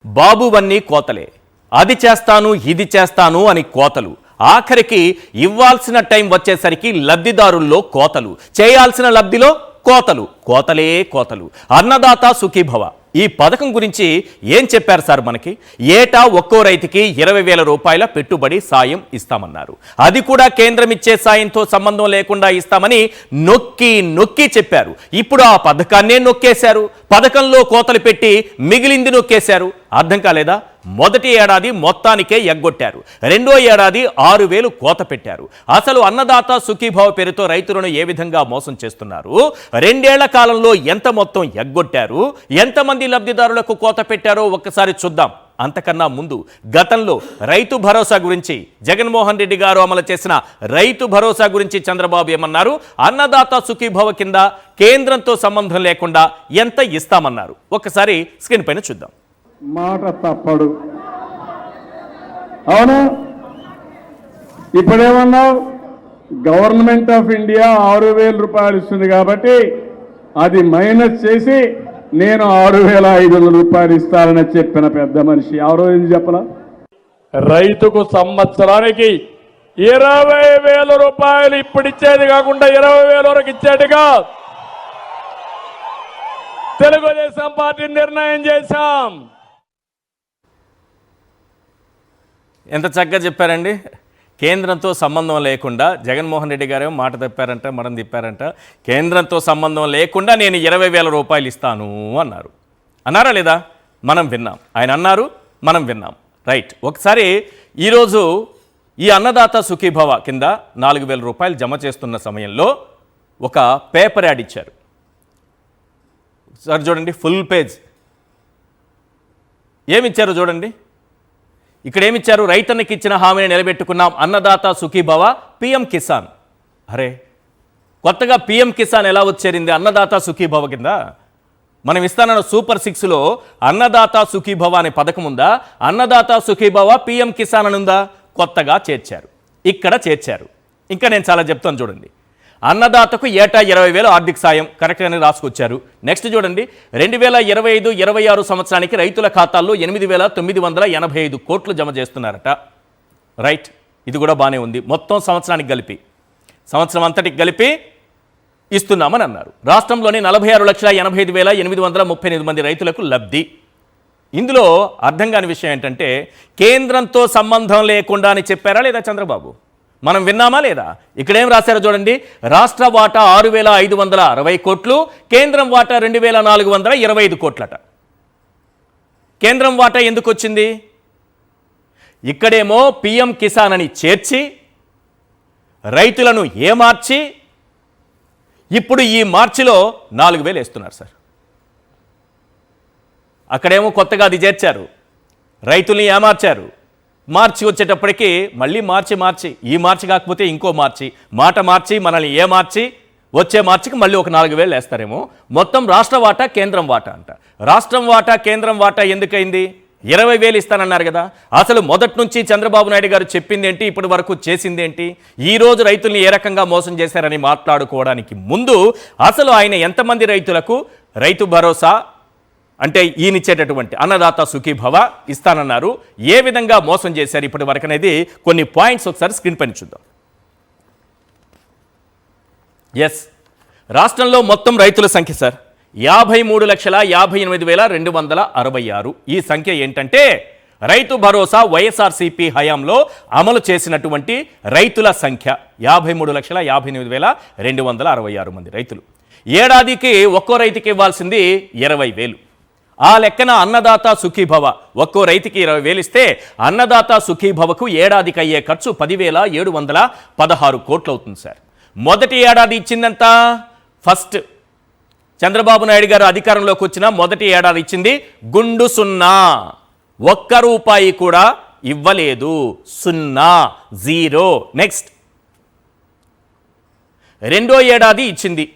బాబువన్నీ కోతలే, అది చేస్తాను ఇది చేస్తాను అని కోతలు. ఆఖరికి ఇవ్వాల్సిన టైం వచ్చేసరికి లబ్ధిదారుల్లో కోతలు, చేయాల్సిన లబ్ధిలో కోతలు, కోతలే కోతలు. అన్నదాత సుఖీభవ ఈ పథకం గురించి ఏం చెప్పారు సార్? మనకి ఏటా ఒక్కో రైతుకి 20,000 రూపాయల పెట్టుబడి సాయం ఇస్తామన్నారు. అది కూడా కేంద్రం ఇచ్చే సాయంతో సంబంధం లేకుండా ఇస్తామని నొక్కి నొక్కి చెప్పారు. ఇప్పుడు ఆ పథకాన్నే నొక్కేశారు. పథకంలో కోతలు పెట్టి మిగిలింది నొక్కేశారు. అర్థం కాలేదా? మొదటి ఏడాది మొత్తానికే ఎగ్గొట్టారు, రెండో ఏడాది 6,000 కోత పెట్టారు. అసలు అన్నదాత సుఖీభావ పేరుతో రైతులను ఏ విధంగా మోసం చేస్తున్నారు? 2 ఏళ్ల కాలంలో ఎంత మొత్తం ఎగ్గొట్టారు? ఎంతమంది లబ్ధిదారులకు కోత పెట్టారో ఒక్కసారి చూద్దాం. అంతకన్నా ముందు గతంలో రైతు భరోసా గురించి జగన్మోహన్ రెడ్డి గారు అమలు చేసిన రైతు భరోసా గురించి చంద్రబాబు ఏమన్నారు? అన్నదాత సుఖీభవ కింద కేంద్రంతో సంబంధం లేకుండా ఎంత ఇస్తామన్నారు? ఒక్కసారి స్క్రీన్ పైన చూద్దాం. మాట తప్పడు. అవును, ఇప్పుడేమన్నావు? గవర్నమెంట్ ఆఫ్ ఇండియా 6,000 రూపాయలు ఇస్తుంది కాబట్టి అది మైనస్ చేసి నేను 6,500 రూపాయలు ఇస్తానని చెప్పిన పెద్ద మనిషి ఎవరో ఏం చెప్పలా? రైతుకు సంవత్సరానికి 20,000 రూపాయలు ఇప్పుడు ఇచ్చేది కాకుండా 20,000 వరకు ఇచ్చేట్టుగా తెలుగుదేశం పార్టీ నిర్ణయం చేశాం. ఎంత చక్కగా చెప్పారండి. కేంద్రంతో సంబంధం లేకుండా జగన్మోహన్ రెడ్డి గారు మాట తప్పారంట, మనం తిప్పారంట. కేంద్రంతో సంబంధం లేకుండా నేను 20,000 రూపాయలు ఇస్తాను అన్నారు. అన్నారా లేదా? మనం విన్నాం. ఆయన అన్నారు, మనం విన్నాం. రైట్. ఒకసారి ఈరోజు ఈ అన్నదాత సుఖీభవ కింద 4,000 రూపాయలు జమ చేస్తున్న సమయంలో ఒక పేపర్ యాడ్ ఇచ్చారు. సార్ చూడండి, ఫుల్ పేజ్. ఏమిచ్చారు చూడండి. ఇక్కడ ఏమిచ్చారు? రైతన్నకి ఇచ్చిన హామీని నిలబెట్టుకున్నాం, అన్నదాత సుఖీభవ, పిఎం కిసాన్. అరే, కొత్తగా పిఎం కిసాన్ ఎలా వచ్చేరింది అన్నదాత సుఖీభవ కింద? మనం ఇస్తానన్న సూపర్ 6లో అన్నదాత సుఖీభవ అనే పథకం ఉందా? అన్నదాత సుఖీభవ పిఎం కిసాన్ అని ఉందా? కొత్తగా చేర్చారు, ఇక్కడ చేర్చారు. ఇంకా నేను చాలా చెప్తాను చూడండి. అన్నదాతకు ఏటా 20,000 ఆర్థిక సాయం కరెక్ట్గానే రాసుకొచ్చారు. నెక్స్ట్ చూడండి, 2025-26 సంవత్సరానికి రైతుల ఖాతాల్లో 8,985 కోట్లు జమ చేస్తున్నారట. రైట్, ఇది కూడా బాగానే ఉంది. మొత్తం సంవత్సరానికి కలిపి, సంవత్సరం అంతటికి కలిపి ఇస్తున్నామని అన్నారు. రాష్ట్రంలోని 46,85,838 మంది రైతులకు లబ్ధి. ఇందులో అర్థం కాని విషయం ఏంటంటే, కేంద్రంతో సంబంధం లేకుండా అని చెప్పారా లేదా చంద్రబాబు? మనం విన్నామా లేదా? ఇక్కడేం రాశారో చూడండి. రాష్ట్ర వాటా 6,560 కోట్లు, కేంద్రం వాటా 2,425 కోట్లట. కేంద్రం వాటా ఎందుకు వచ్చింది? ఇక్కడేమో పిఎం కిసాన్ అని చేర్చి రైతులను ఏమార్చి ఇప్పుడు ఈ మార్చిలో 4,000 వేస్తున్నారు సార్. అక్కడేమో కొత్తగా అది చేర్చారు, రైతుల్ని ఏమార్చారు. మార్చి వచ్చేటప్పటికి మళ్ళీ మార్చి ఈ మార్చి కాకపోతే ఇంకో మార్చి, మాట మార్చి మనల్ని మార్చి వచ్చే మార్చికి మళ్ళీ ఒక 4,000 వేస్తారేమో. మొత్తం రాష్ట్ర వాటా కేంద్రం వాటా అంట. రాష్ట్రం వాటా కేంద్రం వాటా ఎందుకైంది? 20,000 ఇస్తానన్నారు కదా. అసలు మొదటి నుంచి చంద్రబాబు నాయుడు గారు చెప్పింది ఏంటి, ఇప్పటి వరకు చేసింది ఏంటి? ఈరోజు రైతుల్ని ఏ రకంగా మోసం చేశారని మాట్లాడుకోవడానికి ముందు అసలు ఆయన ఎంతమంది రైతులకు రైతు భరోసా అంటే ఈయనిచ్చేటటువంటి అన్నదాత సుఖీభవ ఇస్తానన్నారు, ఏ విధంగా మోసం చేశారు ఇప్పటి వరకు అనేది కొన్ని పాయింట్స్ ఒకసారి స్క్రీన్ పైన చూద్దాం. ఎస్, రాష్ట్రంలో మొత్తం రైతుల సంఖ్య సార్ 53,58,266. ఈ సంఖ్య ఏంటంటే రైతు భరోసా వైఎస్ఆర్సీపీ హయాంలో అమలు చేసినటువంటి రైతుల సంఖ్య 53,58,266 మంది రైతులు. ఏడాదికి ఒక్కో రైతుకి ఇవ్వాల్సింది 20,000. ఆ లెక్కన అన్నదాత సుఖీభవ ఒక్కో రైతుకి 20,000 ఇస్తే అన్నదాత సుఖీభవకు ఏడాదికి అయ్యే ఖర్చు 10,716 కోట్లు అవుతుంది సార్. మొదటి ఏడాది ఇచ్చిందంతా ఫస్ట్ చంద్రబాబు నాయుడు గారు అధికారంలోకి వచ్చిన మొదటి ఏడాది ఇచ్చింది గుండు 0, 1 రూపాయి కూడా ఇవ్వలేదు, 0. నెక్స్ట్ రెండో ఏడాది ఇచ్చింది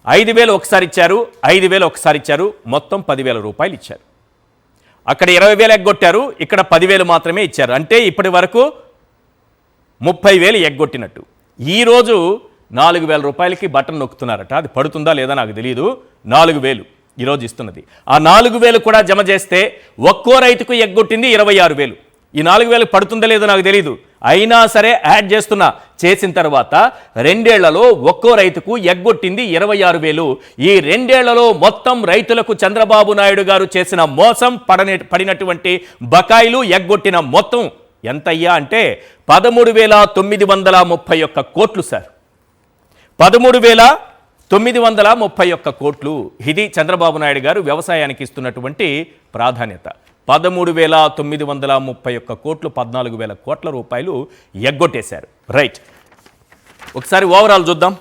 5,000 ఒకసారి ఇచ్చారు, 5,000 ఒకసారి ఇచ్చారు, మొత్తం 10,000 రూపాయలు ఇచ్చారు. అక్కడ 20,000 ఎగ్గొట్టారు, ఇక్కడ 10,000 మాత్రమే ఇచ్చారు. అంటే ఇప్పటి వరకు 30,000 ఎగ్గొట్టినట్టు. ఈరోజు 4,000 రూపాయలకి బటన్ నొక్కుతున్నారట. అది పడుతుందా లేదా నాకు తెలియదు. 4,000 ఈరోజు ఇస్తున్నది. ఆ 4,000 కూడా జమ చేస్తే ఒక్కో రైతుకు ఎగ్గొట్టింది 26,000. ఈ 4,000 పడుతుందో లేదో నాకు తెలియదు, అయినా సరే యాడ్ చేసిన తర్వాత 2 ఏళ్లలో ఒక్కో రైతుకు ఎగ్గొట్టింది 26,000. ఈ 2 ఏళ్లలో మొత్తం రైతులకు చంద్రబాబు నాయుడు గారు చేసిన మోసం, పడినటువంటి బకాయిలు, ఎగ్గొట్టిన మొత్తం ఎంతయ్యా అంటే 13,931 కోట్లు సార్. 13,931 కోట్లు. ఇది చంద్రబాబు నాయుడు గారు వ్యవసాయానికి ఇస్తున్నటువంటి ప్రాధాన్యత. 13,931 కోట్లు, 14,000 కోట్ల రూపాయలు ఎగ్గొట్టేశారు. రైట్, ఒకసారి ఓవరాల్ చూద్దాం.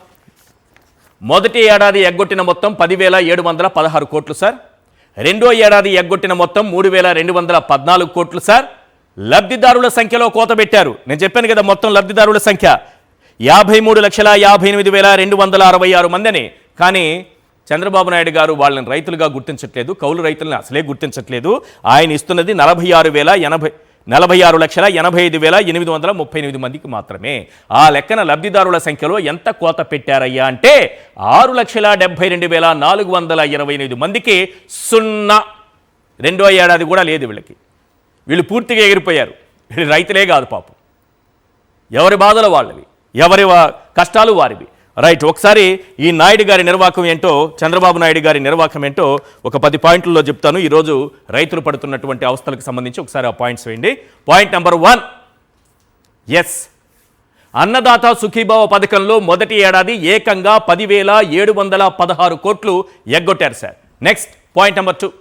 మొదటి ఏడాది ఎగ్గొట్టిన మొత్తం 10,716 కోట్లు సార్. రెండో ఏడాది ఎగ్గొట్టిన మొత్తం 3,214 కోట్లు సార్. లబ్ధిదారుల సంఖ్యలో కోత పెట్టారు. నేను చెప్పాను కదా మొత్తం లబ్ధిదారుల సంఖ్య 53,58,266 మంది అని. కానీ చంద్రబాబు నాయుడు గారు వాళ్ళని రైతులుగా గుర్తించట్లేదు, కౌలు రైతులను అసలే గుర్తించట్లేదు. ఆయన ఇస్తున్నది 46,85,838 మందికి మాత్రమే. ఆ లెక్కన లబ్ధిదారుల సంఖ్యలో ఎంత కోత పెట్టారయ్యా అంటే 6,72,428 మందికి 0. రెండో ఏడాది కూడా లేదు వీళ్ళకి. వీళ్ళు పూర్తిగా ఎగిరిపోయారు. వీళ్ళు రైతులే కాదు పాపం, ఎవరి బాధలు వాళ్ళవి, ఎవరి కష్టాలు వారివి. రైట్, ఒకసారి ఈ నాయుడు గారి నిర్వాహకం ఏంటో, చంద్రబాబు నాయుడు గారి నిర్వాహకం ఏంటో ఒక 10 పాయింట్లలో చెప్తాను. ఈరోజు రైతులు పడుతున్నటువంటి అవస్థలకు సంబంధించి ఒకసారి ఆ పాయింట్స్ వేయండి. Point number 1, yes, Annadata Sukhibhava పథకంలో మొదటి ఏడాది ఏకంగా 10,716 కోట్లు ఎగ్గొట్టారు సార్. నెక్స్ట్ పాయింట్ నెంబర్ 2,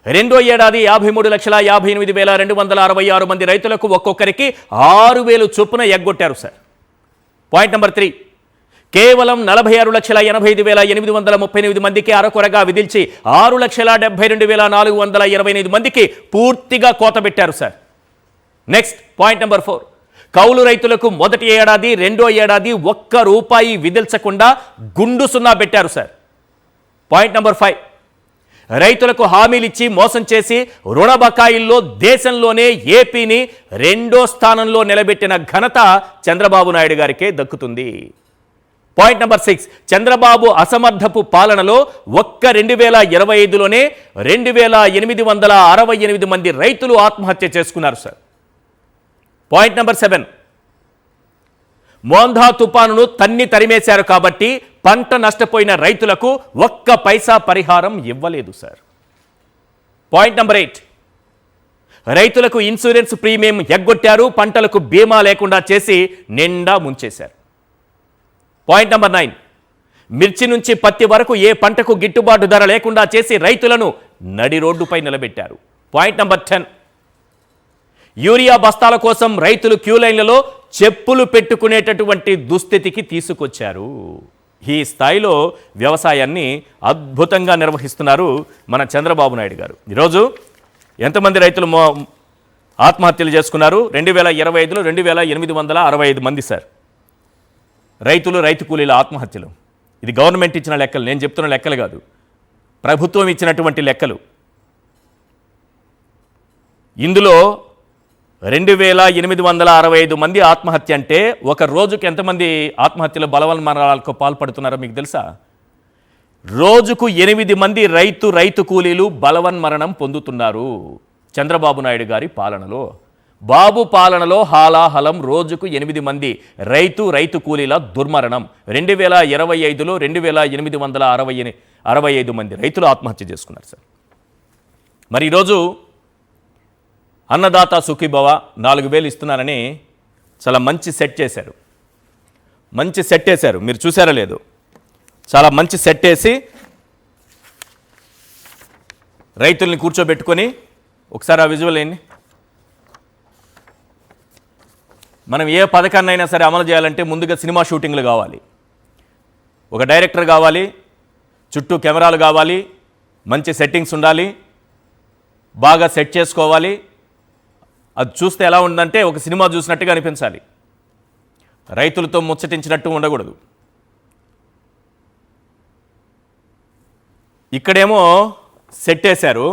రెండో ఏడాది 53,58,266 మంది రైతులకు ఒక్కొక్కరికి 6,000 చొప్పున ఎగ్గొట్టారు సార్. పాయింట్ నెంబర్ 3, కేవలం 46,85,838 మందికి అరకొరగా విధించి 6,72,428 మందికి పూర్తిగా కోత పెట్టారు సార్. నెక్స్ట్ పాయింట్ నెంబర్ 4, కౌలు రైతులకు మొదటి ఏడాది రెండో ఏడాది ₹1 విధించకుండా గుండు 0 పెట్టారు సార్. పాయింట్ నెంబర్ 5, రైతులకు హామీలిచ్చి మోసం చేసి రుణ బకాయిల్లో దేశంలోనే ఏపీని 2వ స్థానంలో నిలబెట్టిన ఘనత చంద్రబాబు నాయుడు గారికే దక్కుతుంది. పాయింట్ నెంబర్ 6, చంద్రబాబు అసమర్థపు పాలనలో 2025లోనే 2,868 మంది రైతులు ఆత్మహత్య చేసుకున్నారు సార్. పాయింట్ నెంబర్ 7, మోంధా తుపానును తరిమేశారు కాబట్టి పంట నష్టపోయిన రైతులకు 1 పైసా పరిహారం ఇవ్వలేదు సార్. పాయింట్ నెంబర్ 8, రైతులకు ఇన్సూరెన్స్ ప్రీమియం ఎగ్గొట్టారు, పంటలకు బీమా లేకుండా చేసి నిండా ముంచేశారు. పాయింట్ నెంబర్ 9, మిర్చి నుంచి పత్తి వరకు ఏ పంటకు గిట్టుబాటు ధర లేకుండా చేసి రైతులను నడి రోడ్డుపై నిలబెట్టారు. పాయింట్ నెంబర్ 10, యూరియా బస్తాల కోసం రైతులు క్యూ లైన్లలో చెప్పులు పెట్టుకునేటటువంటి దుస్థితికి తీసుకొచ్చారు. ఈ స్థాయిలో వ్యవసాయాన్ని అద్భుతంగా నిర్వహిస్తున్నారు మన చంద్రబాబు నాయుడు గారు. ఈరోజు ఎంతమంది రైతులు ఆత్మహత్యలు చేసుకున్నారు? 2025లో 2,865 మంది సార్. రైతులు, రైతు కూలీల ఆత్మహత్యలు. ఇది గవర్నమెంట్ ఇచ్చిన లెక్కలు, నేను చెప్తున్న లెక్కలు కాదు, ప్రభుత్వం ఇచ్చినటువంటి లెక్కలు. ఇందులో 2,865 మంది ఆత్మహత్య అంటే ఒక రోజుకు ఎంతమంది ఆత్మహత్యలు, బలవన్మరణాలకు పాల్పడుతున్నారో మీకు తెలుసా? రోజుకు 8 మంది రైతు కూలీలు బలవన్మరణం పొందుతున్నారు చంద్రబాబు నాయుడు గారి పాలనలో. బాబు పాలనలో హాలాహలం రోజుకు 8 మంది రైతు కూలీల దుర్మరణం. 2025లో 2,865 మంది రైతులు ఆత్మహత్య చేసుకున్నారు సార్. మరి ఈరోజు అన్నదాత సుఖీభవ 4,000 ఇస్తున్నారని చాలా మంచి సెట్ చేశారు. మీరు చూసారా లేదు? చాలా మంచి సెట్ వేసి రైతుల్ని కూర్చోబెట్టుకొని ఒకసారి ఆ విజువల్ ఏంటి. మనం ఏ పథకాన్నైనా సరే అమలు చేయాలంటే ముందుగా సినిమా షూటింగ్లు కావాలి, ఒక డైరెక్టర్ కావాలి, చుట్టూ కెమెరాలు కావాలి, మంచి సెట్టింగ్స్ ఉండాలి, బాగా సెట్ చేసుకోవాలి. అది చూస్తే ఎలా ఉందంటే ఒక సినిమా చూసినట్టుగా అనిపించాలి, రైతులతో ముచ్చటించినట్టు ఉండకూడదు. ఇక్కడేమో సెట్ వేశారు.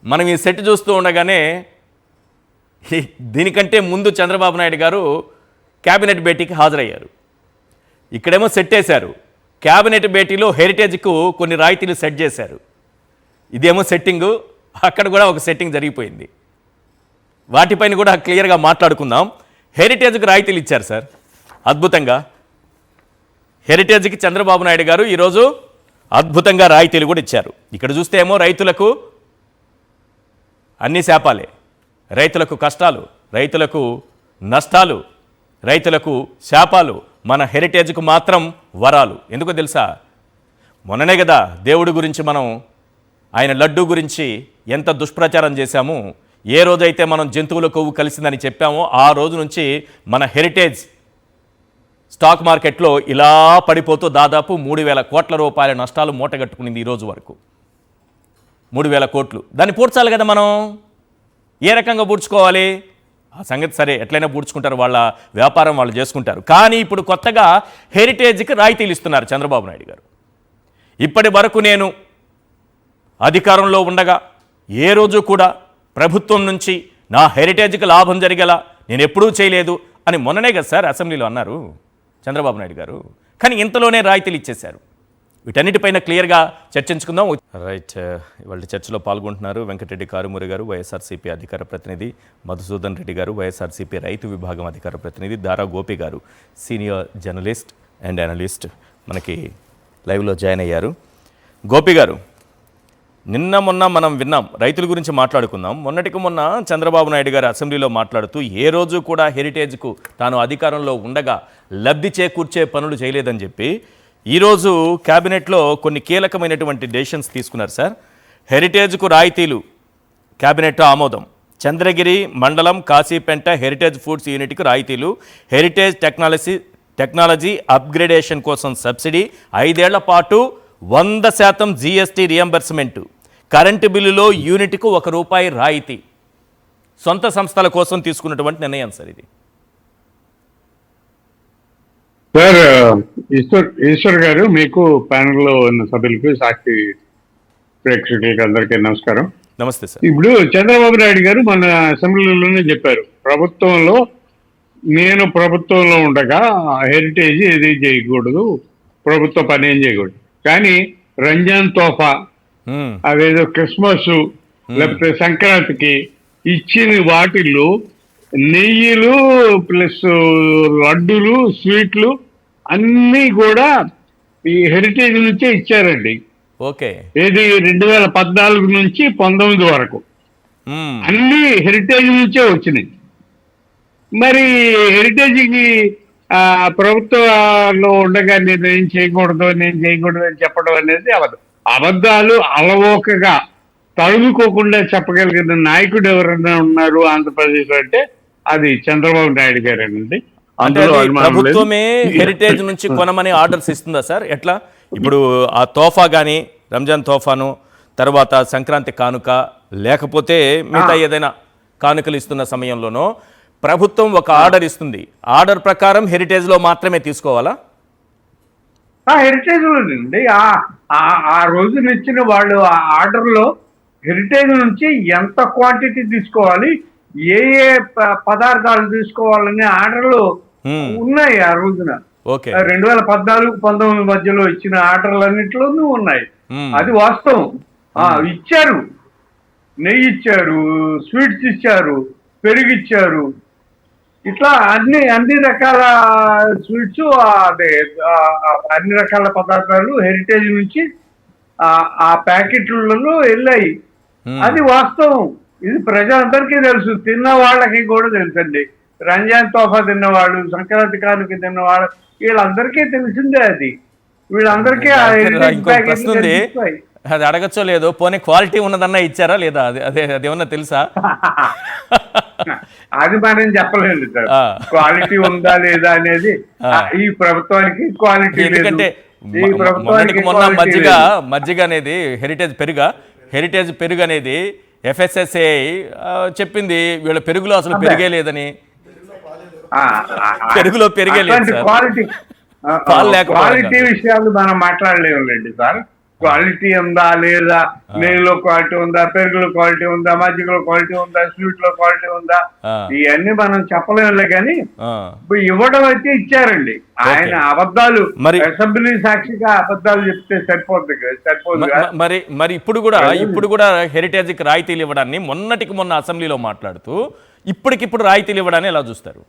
మనం ఈ సెట్ చూస్తూ ఉండగానే దీనికంటే ముందు చంద్రబాబు నాయుడు గారు క్యాబినెట్ భేటీకి హాజరయ్యారు. ఇక్కడేమో సెట్ వేశారు, క్యాబినెట్ భేటీలో హెరిటేజ్కు కొన్ని రాయితీలు సెట్ చేశారు. ఇదేమో సెట్టింగు, అక్కడ కూడా ఒక సెట్టింగ్ జరిగిపోయింది. వాటిపైన కూడా క్లియర్గా మాట్లాడుకుందాం. హెరిటేజ్కి రాయితీలు ఇచ్చారు సార్ అద్భుతంగా. హెరిటేజ్కి చంద్రబాబు నాయుడు గారు ఈరోజు అద్భుతంగా రాయితీలు కూడా ఇచ్చారు. ఇక్కడ చూస్తే ఏమో రైతులకు అన్ని శాపాలే, రైతులకు కష్టాలు, రైతులకు నష్టాలు, రైతులకు శాపాలు. మన హెరిటేజ్కు మాత్రం వరాలు. ఎందుకో తెలుసా, మొన్ననే కదా దేవుడి గురించి మనం, ఆయన లడ్డు గురించి ఎంత దుష్ప్రచారం చేశాము. ఏ రోజైతే మనం జంతువుల కొవ్వు కలిసిందని చెప్పామో ఆ రోజు నుంచి మన హెరిటేజ్ స్టాక్ మార్కెట్లో ఇలా పడిపోతూ దాదాపు 3,000 కోట్ల రూపాయల నష్టాలు మూటగట్టుకునింది ఈ రోజు వరకు. 3,000 కోట్లు. దాన్ని పూడ్చాలి కదా మనం. ఏ రకంగా పూడ్చుకోవాలి ఆ సంగతి సరే, ఎట్లయినా పూడ్చుకుంటారు, వాళ్ళ వ్యాపారం వాళ్ళు చేసుకుంటారు. కానీ ఇప్పుడు కొత్తగా హెరిటేజ్కి రాయితీలు ఇస్తున్నారు చంద్రబాబు నాయుడు గారు. ఇప్పటి వరకు నేను అధికారంలో ఉండగా ఏ రోజు కూడా ప్రభుత్వం నుంచి నా హెరిటేజ్కి లాభం జరిగేలా నేను ఎప్పుడూ చేయలేదు అని మొన్ననే కదా సార్ అసెంబ్లీలో అన్నారు చంద్రబాబు నాయుడు గారు. కానీ ఇంతలోనే రాయితీలు ఇచ్చేశారు. వీటన్నిటిపైన క్లియర్గా చర్చించుకుందాం. రైట్, ఇవాళ చర్చలో పాల్గొంటున్నారు వెంకటరెడ్డి కారుమూరి గారు, వైఎస్ఆర్సీపీ అధికార ప్రతినిధి, మధుసూదన్ రెడ్డి గారు, వైఎస్ఆర్సీపీ రైతు విభాగం అధికార ప్రతినిధి, దారా గోపి గారు సీనియర్ జర్నలిస్ట్ అండ్ అనలిస్ట్ మనకి లైవ్లో జాయిన్ అయ్యారు. గోపి గారు, నిన్న మొన్న మనం విన్నాం, రైతుల గురించి మాట్లాడుకుందాం. మొన్నటికి మొన్న చంద్రబాబు నాయుడు గారు అసెంబ్లీలో మాట్లాడుతూ ఏ రోజు కూడా హెరిటేజ్కు తాను అధికారంలో ఉండగా లబ్ధి చేకూర్చే పనులు చేయలేదని చెప్పి ఈరోజు క్యాబినెట్లో కొన్ని కీలకమైనటువంటి డెసిషన్స్ తీసుకున్నారు సార్. హెరిటేజ్కు రాయితీలు క్యాబినెట్ ఆమోదం, చంద్రగిరి మండలం కాశీపెంట హెరిటేజ్ ఫుడ్స్ యూనిట్కి రాయితీలు, హెరిటేజ్ టెక్నాలజీ అప్గ్రేడేషన్ కోసం సబ్సిడీ, 5 ఏళ్ల పాటు 100% జీఎస్టీ రియంబర్స్మెంటు, కరెంటు బిల్లులో యూనిట్కు ₹1 రాయితీ. సొంత సంస్థల కోసం తీసుకున్నటువంటి నిర్ణయం సార్ ఇది. సార్, ఈశ్వర్ గారు, మీకు ప్యానెల్లో ఉన్న సభ్యులకు, సాక్షి ప్రేక్షకులకి అందరికీ నమస్కారం. నమస్తే సార్. ఇప్పుడు చంద్రబాబు నాయుడు గారు మన అసెంబ్లీలోనే చెప్పారు, నేను ప్రభుత్వంలో ఉండగా హెరిటేజ్ ఏది చేయకూడదు, ప్రభుత్వ పని ఏం చేయకూడదు. కానీ రంజాన్ తోఫా, అదేదో క్రిస్మస్ లేకపోతే సంక్రాంతికి ఇచ్చిన వాటిల్లో నెయ్యిలు ప్లస్ లడ్డులు, స్వీట్లు అన్నీ కూడా ఈ హెరిటేజ్ నుంచే ఇచ్చారండి. ఓకే. ఏది 2014 నుంచి 19 వరకు అన్ని హెరిటేజ్ నుంచే వచ్చినాయి. మరి హెరిటేజ్కి ప్రభుత్వంలో ఉండగా నేను చేయకూడదు అని చెప్పడం అనేది అబద్ధాలు అలవోకగా తడుముకోకుండా చెప్పగలిగిన నాయకుడు ఎవరైనా ఉన్నారు ఆంధ్రప్రదేశ్ అంటే అది చంద్రబాబు నాయుడు గారేనండి. ప్రభుత్వమే హెరిటేజ్ నుంచి కొనమని ఆర్డర్స్ ఇస్తుందా సార్? ఎట్లా ఇప్పుడు ఆ తోఫా కానీ, రంజాన్ తోఫాను, తర్వాత సంక్రాంతి కానుక, లేకపోతే మిగతా ఏదైనా కానుకలు ఇస్తున్న సమయంలోనో ప్రభుత్వం ఒక ఆర్డర్ ఇస్తుంది, ఆర్డర్ ప్రకారం హెరిటేజ్లో మాత్రమే తీసుకోవాలా? హెరిటేజ్ లోనండి ఆ రోజున ఇచ్చిన వాళ్ళు ఆ ఆర్డర్లో హెరిటేజ్ నుంచి ఎంత క్వాంటిటీ తీసుకోవాలి, ఏ పదార్థాలు తీసుకోవాలనే ఆర్డర్లు ఉన్నాయి ఆ రోజున. 2014-19 మధ్యలో ఇచ్చిన ఆర్డర్లన్నింటిలోనూ ఉన్నాయి. అది వాస్తవం. ఇచ్చారు, నెయ్యి ఇచ్చారు, స్వీట్స్ ఇచ్చారు, పెరుగు ఇచ్చారు, ఇట్లా అన్ని రకాల స్వీట్స్, అదే అన్ని రకాల పదార్థాలు హెరిటేజ్ నుంచి ఆ ప్యాకెట్లలో వెళ్ళాయి. అది వాస్తవం. ఇది ప్రజలందరికీ తెలుసు, తిన్న వాళ్ళకి కూడా తెలుసండి. రంజాన్ తోఫా తిన్నవాళ్ళు, సంక్రాంతి కానుక తిన్నవాళ్ళు, వీళ్ళందరికీ తెలిసిందే. అది వీళ్ళందరికీ అది అడగచ్చో లేదో, పోనీ క్వాలిటీ ఉన్నదన్నా ఇచ్చారా లేదా, అదేమన్నా తెలుసా? అది మనం చెప్పలేదు సార్. క్వాలిటీ ఉందా లేదా అనేది ఈ ప్రభుత్వానికి క్వాలిటీ లేదు. మొన్న మజ్జిగ అనేది హెరిటేజ్ పెరుగు అనేది FSSAI చెప్పింది వీళ్ళ పెరుగులో అసలు పెరిగే లేదని. పెరుగులో పెరిగే లేదు. క్వాలిటీ విషయాలు మనం మాట్లాడలేములేండి సార్. క్వాలిటీ ఉందా లేదా, నెయ్యిలో క్వాలిటీ ఉందా, పెరుగులో క్వాలిటీ ఉందా, మజ్జిగలో క్వాలిటీ ఉందా, స్వీట్ లో క్వాలిటీ ఉందా, ఇవన్నీ మనం చెప్పలేములే. కానీ ఇవ్వడం అయితే ఇచ్చారండి. ఆయన అబద్ధాలు అసెంబ్లీ సాక్షిగా అబద్ధాలు చెప్తే సరిపోదు మరి ఇప్పుడు కూడా హెరిటేజ్ కి రాయితీలు ఇవ్వడాన్ని మొన్నటికి మొన్న అసెంబ్లీలో మాట్లాడుతూ ఇప్పటికిప్పుడు రాయితీలు ఇవ్వడాన్ని ఎలా చూస్తారు?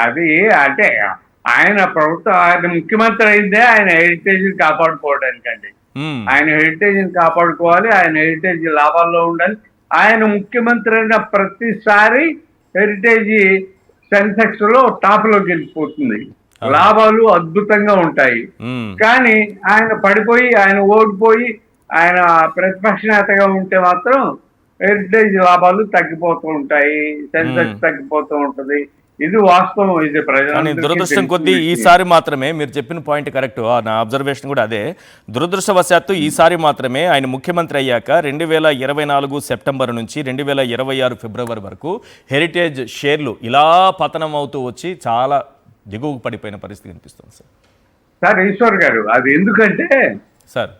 అది అంటే ఆయన ప్రభుత్వం, ఆయన ముఖ్యమంత్రి అయిందే ఆయన హెరిటేజ్ కాపాడుకోవడానికండి. ఆయన హెరిటేజ్ కాపాడుకోవాలి, ఆయన హెరిటేజ్ లాభాల్లో ఉండాలి. ఆయన ముఖ్యమంత్రి అయిన ప్రతిసారి హెరిటేజ్ సెన్సెక్స్ లో టాప్ లోకి వెళ్ళిపోతుంది, లాభాలు అద్భుతంగా ఉంటాయి. కానీ ఆయన పడిపోయి, ఆయన ఓడిపోయి, ఆయన ప్రతిపక్ష నేతగా ఉంటే మాత్రం హెరిటేజ్ లాభాలు తగ్గిపోతూ ఉంటాయి, సెన్సెక్స్ తగ్గిపోతూ ఉంటది. ఇది వాస్తవం. ఇది కానీ దురదృష్టం కొద్దీ ఈసారి మాత్రమే, మీరు చెప్పిన పాయింట్ కరెక్ట్, నా అబ్జర్వేషన్ కూడా అదే, దురదృష్టవశాత్తు ఈసారి మాత్రమే ఆయన ముఖ్యమంత్రి అయ్యాక 2024 సెప్టెంబర్ నుంచి 2026 ఫిబ్రవరి వరకు హెరిటేజ్ షేర్లు ఇలా పతనం అవుతూ వచ్చి చాలా దిగువకు పడిపోయిన పరిస్థితి కనిపిస్తుంది సార్. ఈశ్వర్ గారు, అది ఎందుకంటే సార్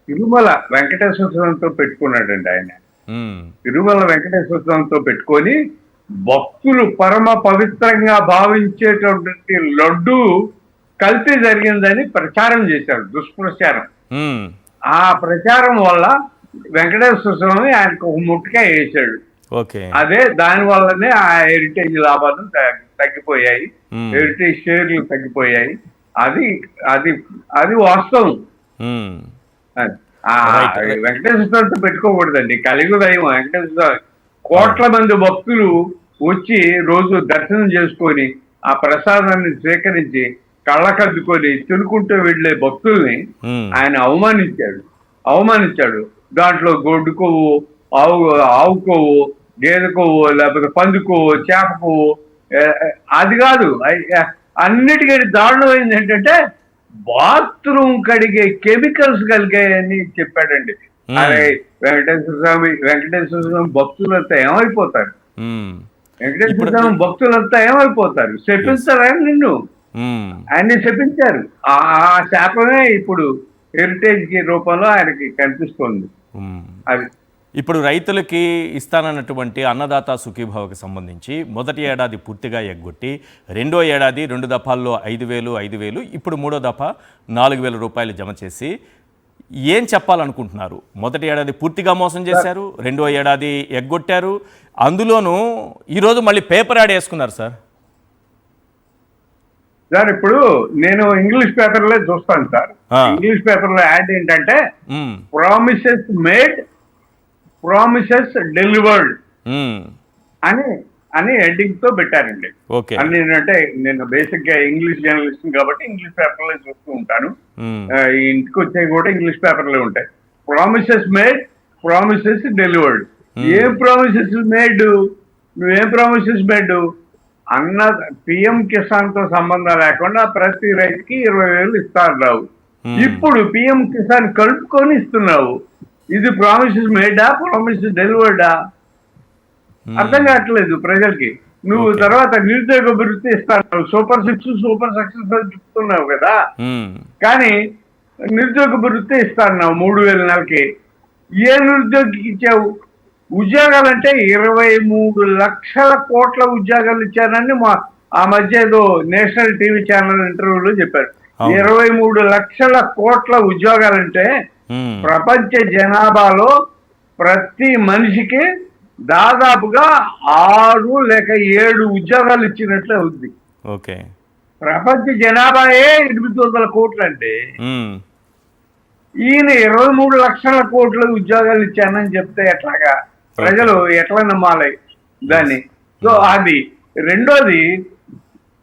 తిరుమల వెంకటేశ్వర స్వామితో పెట్టుకున్నాడండి ఆయన. తిరుమల వెంకటేశ్వర స్వామితో పెట్టుకొని భక్తులు పరమ పవిత్రంగా భావించేటువంటి లడ్డు కల్తీ జరిగిందని ప్రచారం చేశారు, దుష్ప్రచారం. ఆ ప్రచారం వల్ల వెంకటేశ్వర స్వామి ఆయనకు ఒక ముట్టుగా వేసాడు. అదే దాని వల్లనే ఆ హెరిటేజ్ లాభాలు తగ్గిపోయాయి, హెరిటేజ్ షేర్లు తగ్గిపోయాయి. అది అది అది వాస్తవం. వెంకటేశ్వర స్వామితో పెట్టుకోకూడదండి. కలిగి దైవం వెంకటేశ్వర స్వామి. కోట్ల మంది భక్తులు వచ్చి రోజు దర్శనం చేసుకొని ఆ ప్రసాదాన్ని స్వీకరించి కళ్ళకద్దుకొని తినుకుంటూ వెళ్లే భక్తుల్ని ఆయన అవమానించాడు. దాంట్లో గొడ్డు కొవ్వు, ఆవు కొవ్వు, గేదె కొవ్వు, లేకపోతే పంది కొవ్వు, చేప కొవ్వు, అది కాదు. అన్నిటికీ దారుణమైంది ఏంటంటే బాత్రూమ్ కడిగే కెమికల్స్ కలిగాయని చెప్పాడండి. అరే వెంకటేశ్వర స్వామి భక్తులంతా ఏమైపోతారు? వెంకటేశ్వర స్వామి భక్తులంతా ఏమైపోతారు? శపించారా నిన్ను? ఆయన్ని శపించారు. ఆ శాపమే ఇప్పుడు హెరిటేజ్ కి రూపంలో ఆయనకి కనిపిస్తుంది. అది ఇప్పుడు రైతులకి ఇస్తానన్నటువంటి అన్నదాత సుఖీభావకి సంబంధించి మొదటి ఏడాది పూర్తిగా ఎగ్గొట్టి, రెండో ఏడాది 2 దఫాల్లో 5,000 ఇప్పుడు మూడో దఫా 4,000 రూపాయలు జమ చేసి ఏం చెప్పాలనుకుంటున్నారు? మొదటి ఏడాది పూర్తిగా మోసం చేశారు, రెండో ఏడాది ఎగ్గొట్టారు, అందులోనూ ఈరోజు మళ్ళీ పేపర్ యాడ్ వేసుకున్నారు సార్. ఇప్పుడు నేను ఇంగ్లీష్ పేపర్లో చూస్తాను సార్. ఇంగ్లీష్ పేపర్లో యాడ్ ఏంటంటే ప్రామిసెస్ మేడ్, ప్రామిసెస్ డెలివర్డ్ అని హెడ్డింగ్ తో పెట్టారండి. అని అంటే నేను బేసిక్ గా ఇంగ్లీష్ జర్నలిస్ట్ కాబట్టి ఇంగ్లీష్ పేపర్ లో చూస్తూ ఉంటాను. ఇంటికి వచ్చేవి కూడా ఇంగ్లీష్ పేపర్లో ఉంటాయి. Promises made, promises delivered. ఏం ప్రామిసెస్ మేడ్? నువ్వేం ప్రామిసెస్ మేడ్? అన్న పిఎం కిసాన్ తో సంబంధం లేకుండా ప్రతి రైతుకి 20,000 ఇస్తాడు. ఇప్పుడు పిఎం కిసాన్ కలుపుకొని ఇస్తున్నావు. ఇది ప్రామిసెస్ మేడా, ప్రామిసెస్ డెలివర్డా? అర్థం కావట్లేదు ప్రజలకి. నువ్వు తర్వాత నిరుద్యోగ వృత్తి ఇస్తాను, సూపర్ 6, సూపర్ సక్సెస్ అని చెప్తున్నావు కదా. కానీ నిరుద్యోగ వృత్తి ఇస్తాను 3,000 నెలకి. ఏ నిరుద్యోగికి ఇచ్చావు? ఉద్యోగాలంటే 23 లక్షల కోట్ల ఉద్యోగాలు ఇచ్చానని ఆ మధ్య ఏదో నేషనల్ టీవీ ఛానల్ ఇంటర్వ్యూలో చెప్పారు. 23 లక్షల కోట్ల ఉద్యోగాలంటే ప్రపంచ జనాభాలో ప్రతి మనిషికి దాదాపుగా 6 లేక 7 ఉద్యోగాలు ఇచ్చినట్లే ఉంది. ప్రపంచ జనాభాయే 800 కోట్లు అంటే ఈయన 23 లక్షల కోట్ల ఉద్యోగాలు ఇచ్చానని చెప్తే ఎట్లాగా? ప్రజలు ఎట్లా నమ్మాలి దాన్ని? సో అది. రెండోది,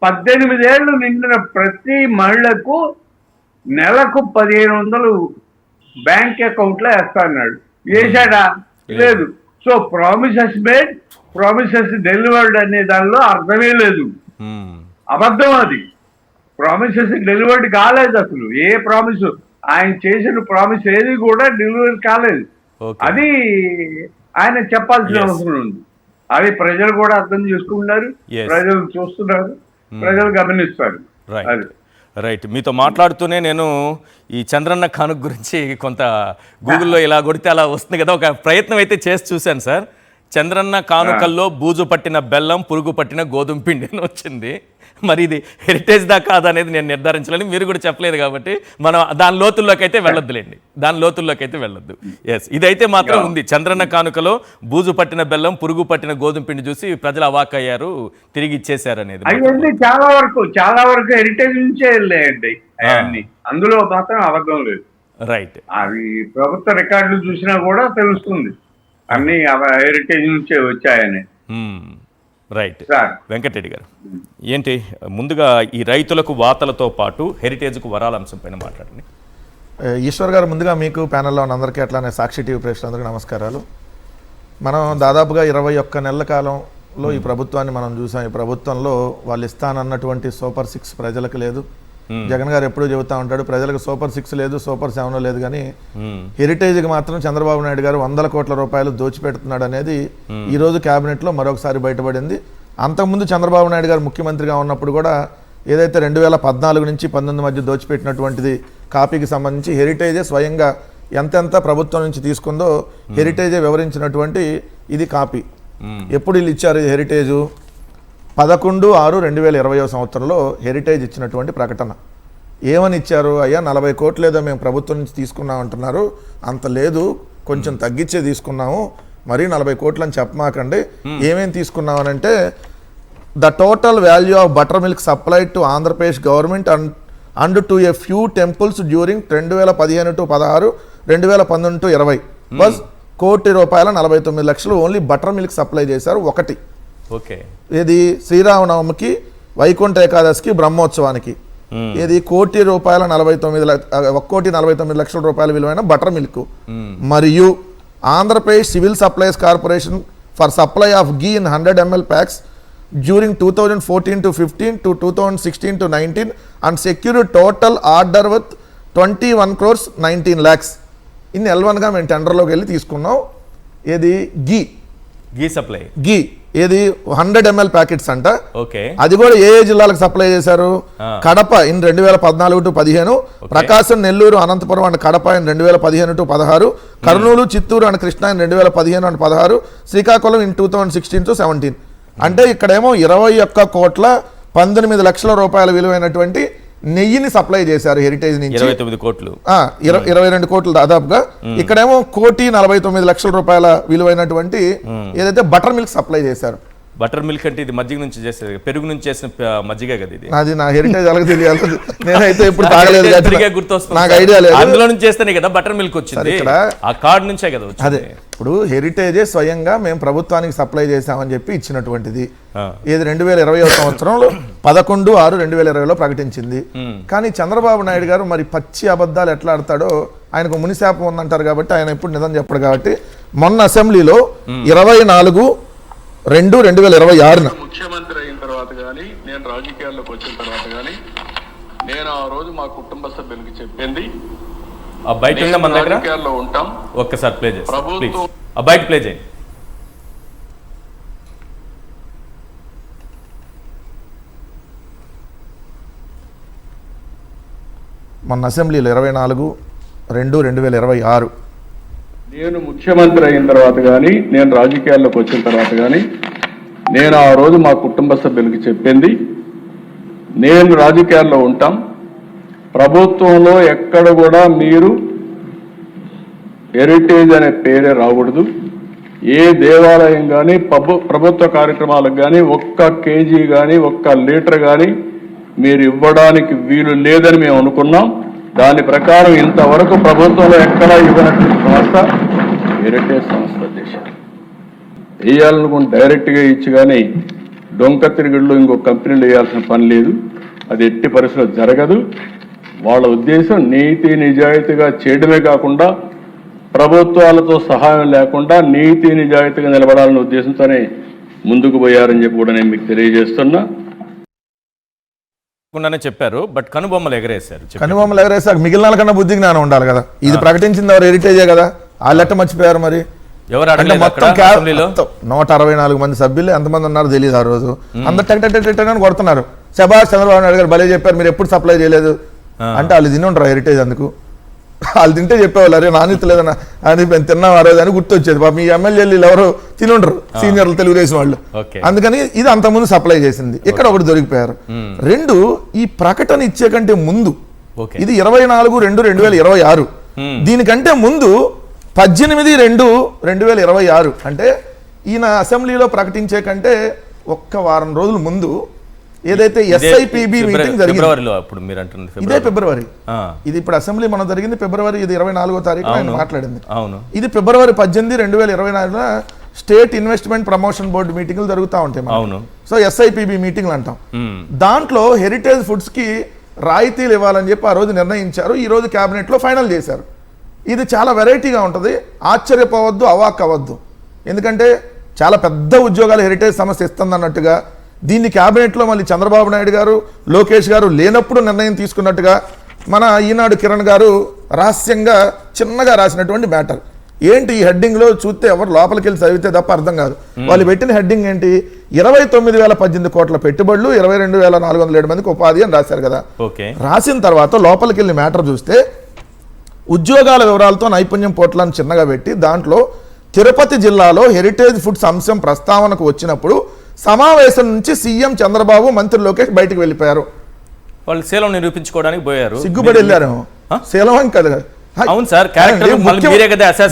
18 ఏళ్ళు నిండిన ప్రతి మహిళకు నెలకు 1,500 బ్యాంక్ అకౌంట్లో వేస్తా అన్నాడు. వేసాడా? లేదు. So promises made, promises delivered అనే దానిలో అర్థమే లేదు, అబద్ధం. అది ప్రామిసెస్ డెలివర్డ్ కాలేదు అసలు. ఏ ప్రామిస్, ఆయన చేసిన ప్రామిస్ ఏది కూడా డెలివరీ కాలేదు. అది ఆయన చెప్పాల్సిన అవసరం ఉంది. అది ప్రజలు కూడా అర్థం చేసుకుంటున్నారు, ప్రజలు చూస్తున్నారు, ప్రజలు గమనిస్తారు. అది రైట్, మీతో మాట్లాడుతూనే నేను ఈ చంద్రన్న కానుక గురించి కొంత గూగుల్లో ఇలా కొడితే అలా వస్తుంది కదా, ఒక ప్రయత్నం అయితే చేసి చూశాను సార్. చంద్రన్న కానుకల్లో బూజు పట్టిన బెల్లం, పురుగు పట్టిన గోధుమ పిండి అని వచ్చింది. మరి ఇది హెరిటేజ్ దా కాదనేది నేను నిర్ధారించలేని, మీరు కూడా చెప్పలేదు కాబట్టి మనం దాని లోతుల్లోకి అయితే వెళ్ళొద్దులేండి, దాని లోతుల్లోకి అయితే వెళ్ళొద్దు. ఎస్, ఇదైతే మాత్రం ఉంది. చంద్రన్న కానుకలో బూజు పట్టిన బెల్లం, పురుగు పట్టిన గోధుమ పిండి చూసి ప్రజలు అవాక్ అయ్యారు, తిరిగి ఇచ్చేశారు అనేది. అవన్నీ చాలా వరకు హెరిటేజ్ నుంచే వెళ్ళాయండి అవన్నీ, అందులో మాత్రం అబద్ధం లేదు. రైట్, అవి ప్రభుత్వ రికార్డులు చూసినా కూడా తెలుస్తుంది అన్ని హెరిటేజ్ నుంచే వచ్చాయని. రైట్, వెంకటరెడ్డి గారు ఏంటి ముందుగా ఈ రైతులకు వాతలతో పాటు హెరిటేజ్కు వరాల అంశం పైన మాట్లాడండి. ఈశ్వర్ గారు, ముందుగా మీకు ప్యానెల్లో ఉన్న అందరికీ అట్లానే సాక్షి టీవీ ప్రేక్షకులందరికీ నమస్కారాలు. మనం దాదాపుగా 21 నెలల కాలంలో ఈ ప్రభుత్వాన్ని మనం చూసాం. ఈ ప్రభుత్వంలో వాళ్ళు ఇస్తానన్నటువంటి సూపర్ 6 ప్రజలకు లేదు. జగన్ గారు ఎప్పుడూ చెబుతా ఉంటాడు ప్రజలకు సూపర్ 6 లేదు, సూపర్ 7 లేదు, కానీ హెరిటేజ్కి మాత్రం చంద్రబాబు నాయుడు గారు 100 కోట్ల రూపాయలు దోచిపెడుతున్నాడు అనేది ఈ రోజు క్యాబినెట్లో మరొకసారి బయటపడింది. అంతకుముందు చంద్రబాబు నాయుడు గారు ముఖ్యమంత్రిగా ఉన్నప్పుడు కూడా ఏదైతే 2014 నుంచి 19 మధ్య దోచిపెట్టినటువంటిది కాపీకి సంబంధించి హెరిటేజే స్వయంగా ఎంతెంత ప్రభుత్వం నుంచి తీసుకుందో హెరిటేజే వివరించినటువంటి ఇది కాపీ. ఎప్పుడు వీళ్ళు ఇచ్చారు హెరిటేజు? 11/6/2020 సంవత్సరంలో హెరిటేజ్ ఇచ్చినటువంటి ప్రకటన. ఏమని ఇచ్చారు? అయ్యా 40 కోట్లు ఏదో మేము ప్రభుత్వం నుంచి తీసుకున్నాం అంటున్నారు, అంత లేదు, కొంచెం తగ్గించే తీసుకున్నాము, మరీ 40 కోట్లు అని చెప్పమాకండి. ఏమేమి తీసుకున్నామనంటే the total value of butter milk supplied to Andhra Pradesh government and to a few temples during 2015-16, 2019-20 bus ₹1,49,00,000 only butter milk supply చేశారు. ఒకటి ఓకే, ఇది శ్రీరామనవమికి, వైకుంఠ ఏకాదశికి, బ్రహ్మోత్సవానికి. ఇది ₹1,49,00,000 విలువైన బటర్ మిల్క్. మరియు Andhra Pradesh civil supplies corporation for supply of ghee in 100 ml packs during 2014-15 to 2016-19 and secured total order with 21 crores 19 lakhs. In L1గా మేము టెండర్లోకి వెళ్ళి తీసుకున్నాం. ఏది? ఘీ సప్లై, ఘీ ఏది 100 ml ప్యాకెట్స్ అంట. ఓకే, అది కూడా ఏ జిల్లాలకు సప్లై చేశారు? Kadapa in 2014-15, Prakasam, Nellore, Anantapur and Kadapa in 2015-16, Kurnool, Chittoor and Krishna in 2015 and 16, Srikakulam in 2016-17. అంటే ఇక్కడేమో 21,19 లక్షల రూపాయల విలువైనటువంటి నెయ్యిని సప్లై చేశారు హెరిటేజ్ నుంచి. 29 కోట్లు, 22 కోట్లు దాదాపుగా. ఇక్కడేమో 1,49,00,000 రూపాయల విలువైనటువంటి ఏదైతే బటర్ మిల్క్ సప్లై చేశారు. బటర్ మిల్క్ అంటే ఇది మజ్జిగ నుంచి చేసేది, పెరుగు నుంచి చేసిన మజ్జిగ కదా ఇది. అది నా హెరిటేజ్ అలాగే తెలియాలి, నేనైతే ఇప్పుడు తాగలేదు, నాకు ఐడియా లేదు. అందులో నుంచి చేస్తేనే కదా బటర్ మిల్క్ వచ్చింది, ఆ కార్డ్ నుంచే కదా వచ్చింది. అదే ఇప్పుడు హెరిటేజే స్వయంగా మేము ప్రభుత్వానికి సప్లై చేశామని చెప్పి ఇచ్చినటువంటిది. ఏది 2020 సంవత్సరంలో 11/6/2020లో ప్రకటించింది. కానీ చంద్రబాబు నాయుడు గారు మరి పచ్చి అబద్ధాలు ఎట్లా ఆడతాడో, ఆయనకు మునిశాపం ఉందంటారు కాబట్టి ఆయన ఎప్పుడు నిజం చెప్పడు కాబట్టి మొన్న అసెంబ్లీలో 24/2/2026 ముఖ్యమంత్రి అయిన తర్వాత కానీ, నేను రాజకీయాల్లోకి వచ్చిన తర్వాత కానీ, నేను ఆ రోజు మా కుటుంబ సభ్యులకి చెప్పింది, ఆ బయట ఉన్న మన దగ్గర రాజకీయాల్లో ఉంటాం. ఒక్కసారి ప్లే చేయండి, ప్రభుత్వం ఆ బయట ప్లే చేయండి. మొన్న అసెంబ్లీలో 24/2/2026 నేను ముఖ్యమంత్రి అయిన తర్వాత కానీ, నేను రాజకీయాల్లోకి వచ్చిన తర్వాత కానీ, నేను ఆ రోజు మా కుటుంబ సభ్యులకి చెప్పింది, నేను రాజకీయాల్లో ఉంటాం, ప్రభుత్వంలో ఎక్కడ కూడా మీరు హెరిటేజ్ అనే పేరే రాకూడదు, ఏ దేవాలయం కానీ ప్రభుత్వ కార్యక్రమాలకు కానీ ఒక్క కేజీ కానీ ఒక్క లీటర్ కానీ మీరు ఇవ్వడానికి వీలు లేదని మేము అనుకున్నాం. దాని ప్రకారం ఇంతవరకు ప్రభుత్వంలో ఎక్కడా ఇవ్వనటువంటి సంస్థ హెరిటేజ్ సంస్థ చేశారు. వేయాలనుకుని డైరెక్ట్గా ఇచ్చి కానీ డొంక తిరుగుళ్ళు ఇంకో కంపెనీలు వేయాల్సిన పని లేదు, అది ఎట్టి పరిస్థితుల్లో జరగదు. వాళ్ళ ఉద్దేశం నీతి నిజాయితీగా చేయడమే కాకుండా ప్రభుత్వాలతో సహాయం లేకుండా నీతి నిజాయితీగా నిలబడాలనే ఉద్దేశంతోనే ముందుకు పోయారని చెప్పి కూడా నేను మీకు తెలియజేస్తున్నా. చెప్పారు, బట్ కనుబొమ్మలు ఎగరేశారు. కనుబొమ్మలు ఎగరేసాక మిగిలిన కన్నా బుద్ధి జ్ఞానం ఉండాలి కదా. ఇది ప్రకటించింది ఎవరు? హెరిటేజే కదా. ఆ లెక్క మర్చిపోయారు మరి. అంటే మొత్తం 164 మంది సభ్యులు ఎంతమంది ఉన్నారో తెలియదు. ఆ రోజు అందరు టెక్ కొడుతున్నారు. శభాష్ చంద్రబాబు నాయుడు గారు భలే చెప్పారు, మీరు ఎప్పుడు సప్లై చేయలేదు అంటే వాళ్ళు తిని ఉంటారు హెరిటేజ్. అందుకు వాళ్ళు తింటే చెప్పేవాళ్ళు, అరే నాణ్యత లేదన్నా అని మేము తిన్నాం ఆ రోజు అని గుర్తొచ్చేది. పాప మీ ఎమ్మెల్యేలు ఎవరో తినుండరు, సీనియర్లు తెలుగుదేశం వాళ్ళు. అందుకని ఇది అంతకుముందు సప్లై చేసింది, ఇక్కడ ఒకటి దొరికిపోయారు. రెండు, ఈ ప్రకటన ఇచ్చే కంటే ముందు, ఇది 24/2/2026, దీనికంటే ముందు 18/2/2026, అంటే ఈయన అసెంబ్లీలో ప్రకటించే కంటే ఒక్క వారం రోజుల ముందు ఏదైతే SIPB మీటింగ్ జరిగింది, ఇదే ఫిబ్రవరి, ఇది ఇప్పుడు అసెంబ్లీ మనం జరిగింది ఫిబ్రవరి, ఇది 24వ తారీఖు ఆయన మాట్లాడింది. ఇది ఫిబ్రవరి 18, 2024 స్టేట్ ఇన్వెస్ట్మెంట్ ప్రమోషన్ బోర్డు మీటింగ్లు జరుగుతూ ఉంటాయి. సో SIPB మీటింగ్లు అంటాం. దాంట్లో హెరిటేజ్ ఫుడ్స్ కి రాయితీలు ఇవ్వాలని చెప్పి ఆ రోజు నిర్ణయించారు. ఈ రోజు క్యాబినెట్ లో ఫైనల్ చేశారు. ఇది చాలా వెరైటీగా ఉంటుంది, ఆశ్చర్యపోవద్దు, అవాక్ అవ్వద్దు. ఎందుకంటే చాలా పెద్ద ఉద్యోగాలు హెరిటేజ్ సంస్థ ఇస్తుంది అన్నట్టుగా, దీన్ని క్యాబినెట్లో మళ్ళీ చంద్రబాబు నాయుడు గారు, లోకేష్ గారు లేనప్పుడు నిర్ణయం తీసుకున్నట్టుగా మన ఈనాడు కిరణ్ గారు రహస్యంగా చిన్నగా రాసినటువంటి మ్యాటర్. ఏంటి ఈ హెడ్డింగ్లో చూస్తే ఎవరు లోపలికి వెళ్ళి చదివితే తప్ప అర్థం కాదు. వాళ్ళు పెట్టిన హెడ్డింగ్ ఏంటి, 29,018 కోట్ల పెట్టుబడులు, 22,407 మందికి ఉపాధి అని రాశారు కదా. రాసిన తర్వాత లోపలికి వెళ్ళి మ్యాటర్ చూస్తే ఉద్యోగాల వివరాలతో నైపుణ్యం పోర్టల్ని చిన్నగా పెట్టి దాంట్లో తిరుపతి జిల్లాలో హెరిటేజ్ ఫుడ్స్ అంశం ప్రస్తావనకు వచ్చినప్పుడు సమావేశం నుంచి సీఎం చంద్రబాబు, మంత్రి లోకేష్ బయటకు వెళ్ళిపోయారు. వాళ్ళు సేలం నిరూపించుకోవడానికి పోయారు, సిగ్గుపడి వెళ్ళారు. సేలం కదా,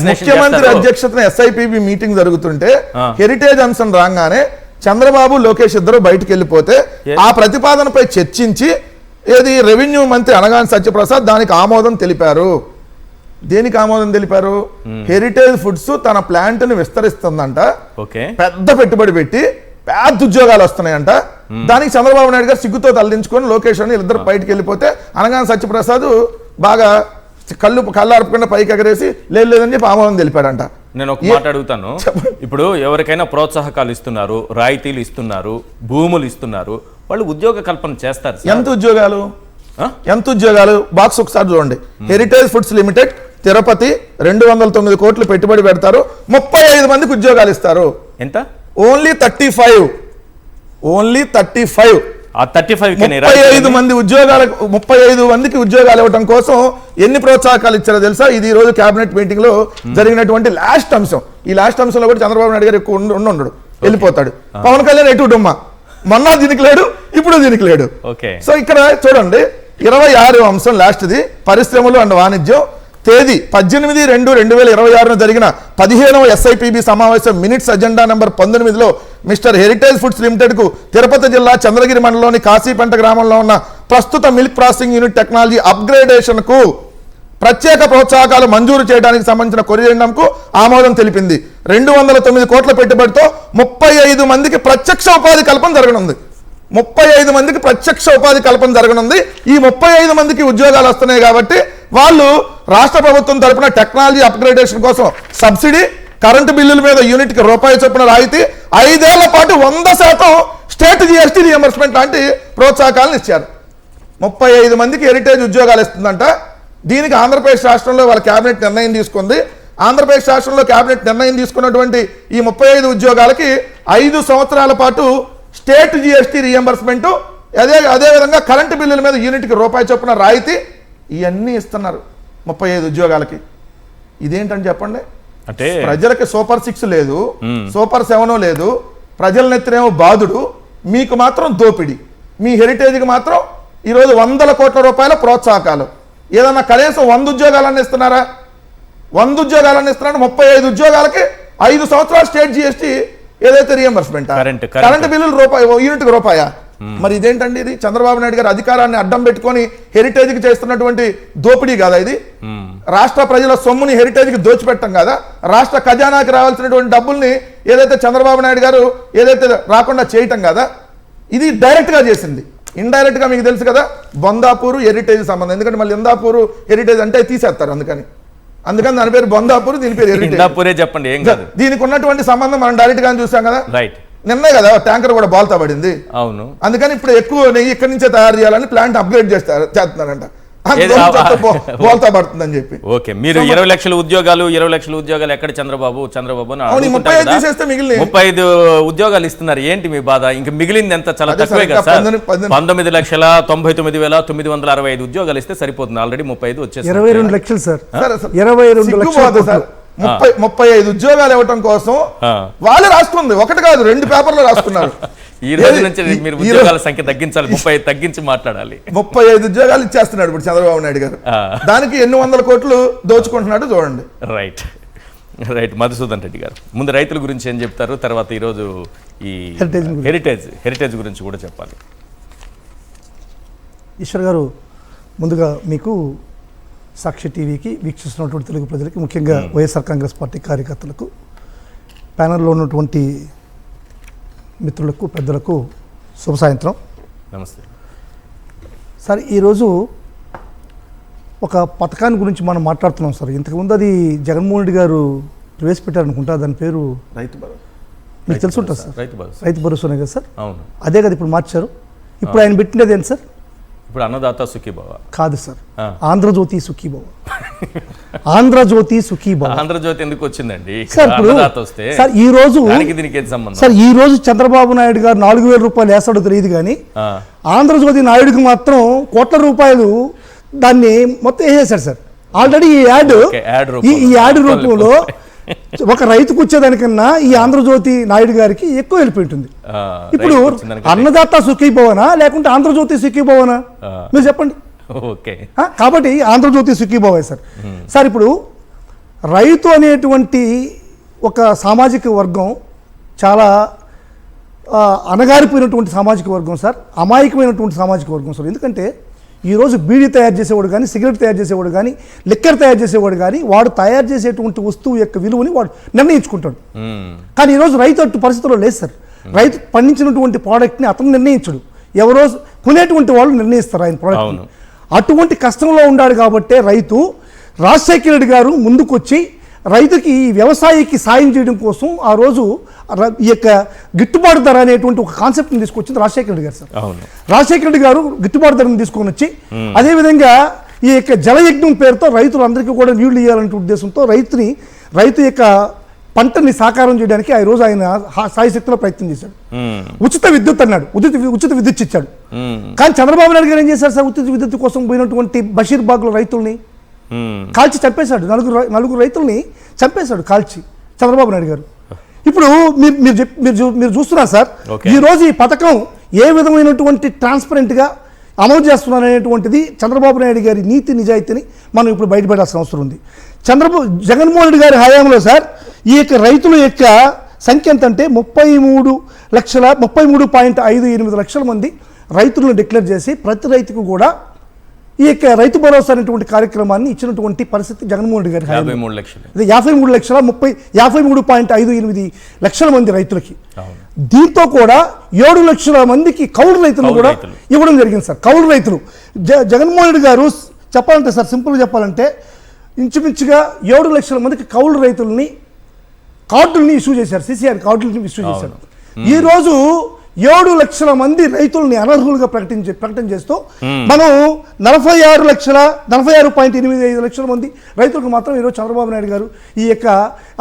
ముఖ్యమంత్రి అధ్యక్షతన SIPB మీటింగ్ జరుగుతుంటే హెరిటేజ్ అంశం రాగానే చంద్రబాబు, లోకేష్ ఇద్దరు బయటకు వెళ్ళిపోతే ఆ ప్రతిపాదనపై చర్చించి ఏది రెవెన్యూ మంత్రి అనగాని సత్యప్రసాద్ దానికి ఆమోదం తెలిపారు. దేనికి ఆమోదం తెలిపారు, హెరిటేజ్ ఫుడ్స్ తన ప్లాంట్ ని విస్తరిస్తుందంట, పెద్ద పెట్టుబడి పెట్టి పెద్ద ఉద్యోగాలు వస్తున్నాయంట. దానికి చంద్రబాబు నాయుడు గారు సిగ్గుతో తలదించుకొని లోకేష్ అని ఇద్దరు బయటకు వెళ్ళిపోతే అనగాని సత్యప్రసాద్ బాగా కళ్ళార్పకుండా పైకి ఎగరేసి లేదని చెప్పి ఆమోదం తెలిపాడంట. నేను ఒక మాట అడుగుతాను, ఇప్పుడు ఎవరికైనా ప్రోత్సాహకాలు ఇస్తున్నారు, రాయితీలు ఇస్తున్నారు, భూములు ఇస్తున్నారు, వాళ్ళు ఉద్యోగ కల్పన చేస్తారు. ఎంత ఉద్యోగాలు బాక్స్ ఒకసారి చూడండి. హెరిటేజ్ ఫుడ్స్ లిమిటెడ్ తిరుపతి 209 కోట్లు పెట్టుబడి పెడతారు, 35 మందికి ఉద్యోగాలు ఇస్తారు. ఎంత? ఓన్లీ 35. 35 మంది ఉద్యోగాలు, 35 మందికి ఉద్యోగాలు ఇవ్వడం కోసం ఎన్ని ప్రోత్సాహకాలు ఇచ్చారో తెలుసా? ఇది ఈ రోజు కేబినెట్ మీటింగ్ లో జరిగినటువంటి లాస్ట్ అంశం. ఈ లాస్ట్ అంశంలో కూడా చంద్రబాబు నాయుడు గారు ఎక్కువ ఉండడు, వెళ్ళిపోతాడు. పవన్ కళ్యాణ్ ఎటు డుమ్మా, మొన్న దీనికి లేడు, ఇప్పుడు దీనికి లేడు. సో ఇక్కడ చూడండి 26వ అంశం లాస్ట్ది, పరిశ్రమలు అండ్ వాణిజ్యం. తేదీ 18/2/2026 జరిగిన 15వ SIPB సమావేశం మినిట్స్ అజెండా నెంబర్ 19లో మిస్టర్ హెరిటేజ్ ఫుడ్స్ లిమిటెడ్ కు తిరుపతి జిల్లా చంద్రగిరి మండలంలోని కాశీపేట గ్రామంలో ఉన్న ప్రస్తుత milk processing unit technology upgradation కు ప్రత్యేక ప్రోత్సాహకాలు మంజూరు చేయడానికి సంబంధించిన కొరియండంకు ఆమోదం తెలిపింది. 209 కోట్ల పెట్టుబడితో 35 మందికి ప్రత్యక్ష ఉపాధి కల్పన జరగనుంది. 35 మందికి ప్రత్యక్ష ఉపాధి కల్పన జరగనుంది. ఈ 35 మందికి ఉద్యోగాలు వస్తున్నాయి కాబట్టి వాళ్ళు రాష్ట్ర ప్రభుత్వం తరపున టెక్నాలజీ అప్గ్రేడేషన్ కోసం సబ్సిడీ, కరెంటు బిల్లుల మీద యూనిట్కి రూపాయి చొప్పున రాయితీ, 5 ఏళ్ల పాటు 100% స్టేట్ GST రియంబర్స్మెంట్ లాంటి ప్రోత్సాహకాలను ఇచ్చారు. 35 మందికి హెరిటేజ్ ఉద్యోగాలు ఇస్తుందంట. దీనికి ఆంధ్రప్రదేశ్ రాష్ట్రంలో వాళ్ళ కేబినెట్ నిర్ణయం తీసుకుంది. ఆంధ్రప్రదేశ్ రాష్ట్రంలో కేబినెట్ నిర్ణయం తీసుకున్నటువంటి ఈ 35 ఉద్యోగాలకి 5 సంవత్సరాల పాటు స్టేట్ GST రియంబర్స్మెంట్, అదేవిధంగా కరెంటు బిల్లుల మీద యూనిట్కి రూపాయి చొప్పున రాయితీ, ఇవన్నీ ఇస్తున్నారు 35 ఉద్యోగాలకి. ఇదేంటని చెప్పండి, అంటే ప్రజలకి సూపర్ 6 లేదు, సూపర్ 7 లేదు, ప్రజల నెత్తినేమో బాధుడు, మీకు మాత్రం దోపిడి. మీ హెరిటేజ్కి మాత్రం ఈరోజు 100 కోట్ల రూపాయల ప్రోత్సాహకాలు. ఏదన్నా కనీసం 100 ఉద్యోగాలన్నీ ఇస్తున్నారా? 100 ఉద్యోగాలన్నీ ఇస్తున్నారా? 35 ఉద్యోగాలకి 5 సంవత్సరాలు స్టేట్ GST ఏదైతే రియంబర్స్మెంట్, కరెంటు బిల్లులు యూనిట్కి రూపాయా? మరి ఇదేంటండి, ఇది చంద్రబాబు నాయుడు గారు అధికారాన్ని అడ్డం పెట్టుకొని హెరిటేజ్కి చేస్తున్నటువంటి దోపిడీ కాదా ఇది? రాష్ట్ర ప్రజల సొమ్ముని హెరిటేజ్కి దోచిపెట్టం కదా? రాష్ట్ర ఖజానాకి రావాల్సినటువంటి డబ్బుల్ని ఏదైతే చంద్రబాబు నాయుడు గారు ఏదైతే రాకుండా చేయటం కదా? ఇది డైరెక్ట్గా చేసింది. ఇండైరెక్ట్గా మీకు తెలుసు కదా, బొందాపూరు హెరిటేజ్ సంబంధం. ఎందుకంటే మళ్ళీ ఇందాపూరు హెరిటేజ్ అంటే తీసేస్తారు, అందుకని దాని పేరు బొందాపూర్, దీని పేరు హెరిటేజ్. చెప్పండి, దీనికి ఉన్నటువంటి సంబంధం మనం డైరెక్ట్ గా చూసాం కదా. నిన్నే కదా ట్యాంకర్ కూడా బాల్తా పడింది. అవును, అందుకని ఇప్పుడు ఎక్కువ నెయ్యి ఇక్కడి నుంచే తయారు చేయాలని ప్లాంట్ అప్గ్రేడ్ చేస్తున్నారంట. బోల్తా పడుతుందని చెప్పి. ఓకే, మీరు 20 లక్షల ఉద్యోగాలు ఎక్కడ చంద్రబాబు అవును, 35 తీసేస్తే మిగిలిన 35 ఉద్యోగాలు ఇస్తున్నారు. ఏంటి మీ బాధ? ఇంకా మిగిలింది ఎంత? చాలా తక్కువే కదా సార్. 19,99,965 ఉద్యోగాలు ఇస్తే సరిపోతుంది. ఆల్రెడీ 35 వచ్చేసి 22 లక్షలు సార్. సార్ 22 లక్షలు సార్. 35 ఉద్యోగాలు ఇవ్వటం కోసం వాళ్ళే రాసుకుంది, ఒకటి కాదు 2 పేపర్లు రాసుకున్నారు. ఈ రోజు నుంచి మీరు ఉద్యోగాల సంఖ్య తగ్గించాలి, 35 తగ్గించి మాట్లాడాలి. 35 ఉద్యోగాలు ఇచ్చేస్తున్నాడు ఇప్పుడు చంద్రబాబు నాయుడు గారు. దానికి ఎన్ని వందల కోట్లు దోచుకుంటున్నాడు చూడండి. రైట్. మధుసూదన్ రెడ్డి గారు, ముందు రైతుల గురించి ఏం చెప్తారు, తర్వాత ఈరోజు ఈ హెరిటేజ్ గురించి కూడా చెప్పాలి. ఈశ్వర్ గారు, ముందుగా మీకు సాక్షి టీవీకి వీక్షిస్తున్నటువంటి తెలుగు ప్రజలకి, ముఖ్యంగా వైఎస్ఆర్ కాంగ్రెస్ పార్టీ కార్యకర్తలకు, ప్యానెల్లో ఉన్నటువంటి మిత్రులకు, పెద్దలకు శుభ సాయంత్రం. నమస్తే సార్. ఈరోజు ఒక పథకాన్ని గురించి మనం మాట్లాడుతున్నాం సార్. ఇంతకుముందు అది జగన్మోహన్ రెడ్డి గారు ప్రవేశపెట్టారనుకుంటా, దాని పేరు రైతు భరోసా. మీకు తెలుసుంటుంది సార్. రైతు భరోసానే కదా సార్? అవును, అదే కదా ఇప్పుడు మార్చారు. ఇప్పుడు ఆయన పెట్టినది ఏంటి సార్? ఇప్పుడు అన్నదాత సుఖీభవ కాదు సార్, ఆంధ్రజ్యోతి సుఖీభవ. ఆంధ్రజ్యోతి సుఖీభవ. ఆంధ్రజ్యోతి ఎందుకు వచ్చిందండి సార్? ఇప్పుడు సార్ ఈ రోజు సార్, ఈ రోజు చంద్రబాబు నాయుడు గారు 4,000 రూపాయలు వేస్తాడో తెలియదు కానీ ఆంధ్రజ్యోతి నాయుడుకి మాత్రం కోట్ల రూపాయలు దాన్ని మొత్తం వేసేశాడు సార్. ఆల్రెడీ ఈ యాడ్ రూపంలో ఒక రైతుకు వచ్చేదానికన్నా ఈ ఆంధ్రజ్యోతి నాయుడు గారికి ఎక్కువ వెళ్ళిపోయి ఉంటుంది. ఇప్పుడు అన్నదాత సుఖీభవనా లేకుంటే ఆంధ్రజ్యోతి సుఖీభవనా మీరు చెప్పండి. ఓకే, కాబట్టి ఆంధ్రజ్యోతి సుఖీభవే సార్. సార్, ఇప్పుడు రైతు అనేటువంటి ఒక సామాజిక వర్గం చాలా అణగారిపోయినటువంటి సామాజిక వర్గం సార్, అమాయకమైనటువంటి సామాజిక వర్గం సార్. ఎందుకంటే ఈరోజు బీడీ తయారు చేసేవాడు కానీ, సిగరెట్ తయారు చేసేవాడు కానీ, లిక్కర్ తయారు చేసేవాడు కానీ, వాడు తయారు చేసేటువంటి వస్తువు యొక్క విలువని వాడు నిర్ణయించుకుంటాడు. కానీ ఈరోజు రైతు అటు పరిస్థితుల్లో లేదు సార్. రైతు పండించినటువంటి ప్రోడక్ట్ని అతను నిర్ణయించడు, ఎవరో కొనేటువంటి వాళ్ళు నిర్ణయిస్తారు ఆయన ప్రోడక్ట్. అటువంటి కష్టంలో ఉన్నాడు కాబట్టే రైతు రాజశేఖర రెడ్డి గారు ముందుకొచ్చి రైతుకి, వ్యవసాయికి సాయం చేయడం కోసం ఆ రోజు ఈ యొక్క గిట్టుబాటు ధర అనేటువంటి ఒక కాన్సెప్ట్ని తీసుకొచ్చింది రాజశేఖర రెడ్డి గారు సార్. రాజశేఖర రెడ్డి గారు గిట్టుబాటు ధరను తీసుకొని వచ్చి, అదేవిధంగా ఈ యొక్క జలయజ్ఞం పేరుతో రైతులందరికీ కూడా నీళ్లు ఇవ్వాలనే ఉద్దేశంతో రైతు యొక్క పంటని సాకారం చేయడానికి ఆ రోజు ఆయన సాయశక్తిలో ప్రయత్నం చేశాడు. ఉచిత విద్యుత్ అన్నాడు, ఉచిత విద్యుత్ ఇచ్చాడు. కానీ చంద్రబాబు నాయుడు గారు ఏం చేశారు సార్? ఉచిత విద్యుత్ కోసం పోయినటువంటి బషీర్బాగ్లో రైతుల్ని కాల్చి చంపేశాడు. నలుగురు రైతుల్ని చంపేశాడు కాల్చి చంద్రబాబు నాయుడు గారు. ఇప్పుడు మీరు చూస్తున్నారు సార్, ఈ రోజు ఈ పథకం ఏ విధమైనటువంటి ట్రాన్స్పరెంట్గా అమలు చేస్తున్నారనేటువంటిది చంద్రబాబు నాయుడు గారి నీతి నిజాయితీని మనం ఇప్పుడు బయటపెట్టాల్సిన అవసరం ఉంది. జగన్మోహన్ రెడ్డి గారి హయాంలో సార్ ఈ యొక్క రైతుల యొక్క సంఖ్య ఎంత అంటే 33.58 లక్షల మంది రైతులను డిక్లేర్ చేసి ప్రతి రైతుకు కూడా ఈ యొక్క రైతు భరోసా అనేటువంటి కార్యక్రమాన్ని ఇచ్చినటువంటి పరిస్థితి జగన్మోహన్ రెడ్డి గారి 53.58 లక్షల మంది రైతులకి. దీంతో కూడా 7 లక్షల మందికి కౌలు రైతులు కూడా ఇవ్వడం జరిగింది సార్. కౌలు రైతులు జగన్మోహన్ రెడ్డి గారు చెప్పాలంటే సార్, సింపుల్గా చెప్పాలంటే ఇంచుమించుగా 7 లక్షల మందికి కౌలు రైతుల్ని కార్డుల్ని ఇష్యూ చేశారు, సిసిఆర్ కార్డుల్ని ఇష్యూ చేశారు. ఈరోజు 7 లక్షల మంది రైతుల్ని అనర్హులుగా ప్రకటన చేస్తూ మనం 46.85 లక్షల మంది రైతులకు మాత్రం ఈరోజు చంద్రబాబు నాయుడు గారు ఈ యొక్క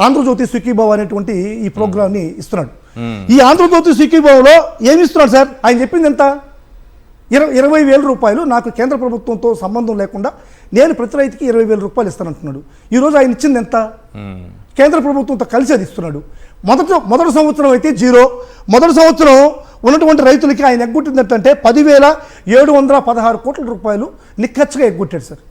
ఆంధ్రజ్యోతి సుఖీభావ అనేటువంటి ఈ ప్రోగ్రామ్ని ఇస్తున్నాడు. ఈ ఆంధ్రజ్యోతి సుఖీభావలో ఏమి ఇస్తున్నాడు సార్? ఆయన చెప్పింది ఎంత? 20,000 రూపాయలు నాకు కేంద్ర ప్రభుత్వంతో సంబంధం లేకుండా నేను ప్రతి రైతుకి 20,000 రూపాయలు ఇస్తానంటున్నాడు. ఈరోజు ఆయన ఇచ్చింది ఎంత? కేంద్ర ప్రభుత్వంతో కలిసి అది ఇస్తున్నాడు. మొదటి సంవత్సరం అయితే 0. మొదటి సంవత్సరం ఉన్నటువంటి రైతులకి ఆయన ఎగ్గొట్టింది ఏంటంటే 10,716 కోట్ల రూపాయలు నిక్కచ్చిగా ఎగ్గొట్టాడు సార్.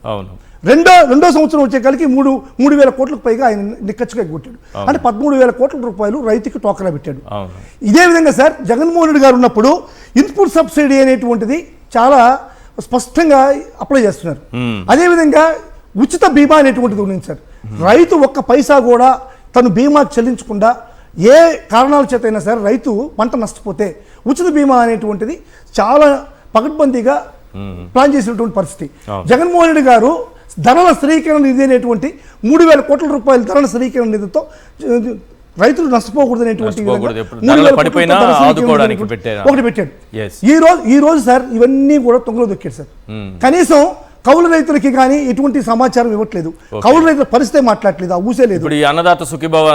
రెండో సంవత్సరం వచ్చేకాలకి 3,000 కోట్లకు పైగా ఆయన నిక్కచ్చిగా ఎగ్గొట్టాడు. అంటే 13,000 కోట్ల రూపాయలు రైతుకి టోకరా పెట్టాడు. ఇదే విధంగా సార్ జగన్మోహన్ రెడ్డి గారు ఉన్నప్పుడు ఇన్పుట్ సబ్సిడీ అనేటువంటిది చాలా స్పష్టంగా అప్లై చేస్తున్నారు. అదేవిధంగా ఉచిత బీమా అనేటువంటిది ఉంది సార్. రైతు ఒక్క పైసా కూడా తను బీమా చెల్లించకుండా ఏ కారణాల చేత అయినా సరే రైతు పంట నష్టపోతే ఉచిత బీమా అనేటువంటిది చాలా పకడ్బందీగా ప్లాన్ చేసినటువంటి పరిస్థితి. జగన్మోహన్ రెడ్డి గారు ధరల స్థిరీకరణ నిధి అనేటువంటి 3,000 కోట్ల రూపాయల ధరల స్థిరీకరణ నిధితో రైతులు నష్టపోకూడదు అనేటువంటి ఒకటి పెట్టాడు. ఈ రోజు సార్ ఇవన్నీ కూడా తొంగలో దొక్కాడు సార్. కనీసం కౌలు రైతులకి కానీ ఎటువంటి సమాచారం ఇవ్వట్లేదు. కౌలు రైతుల పరిస్థితి మాట్లాడలేదు, ఆ ఊసే లేదు. ఇప్పుడు ఈ అన్నదాత సుఖీభవ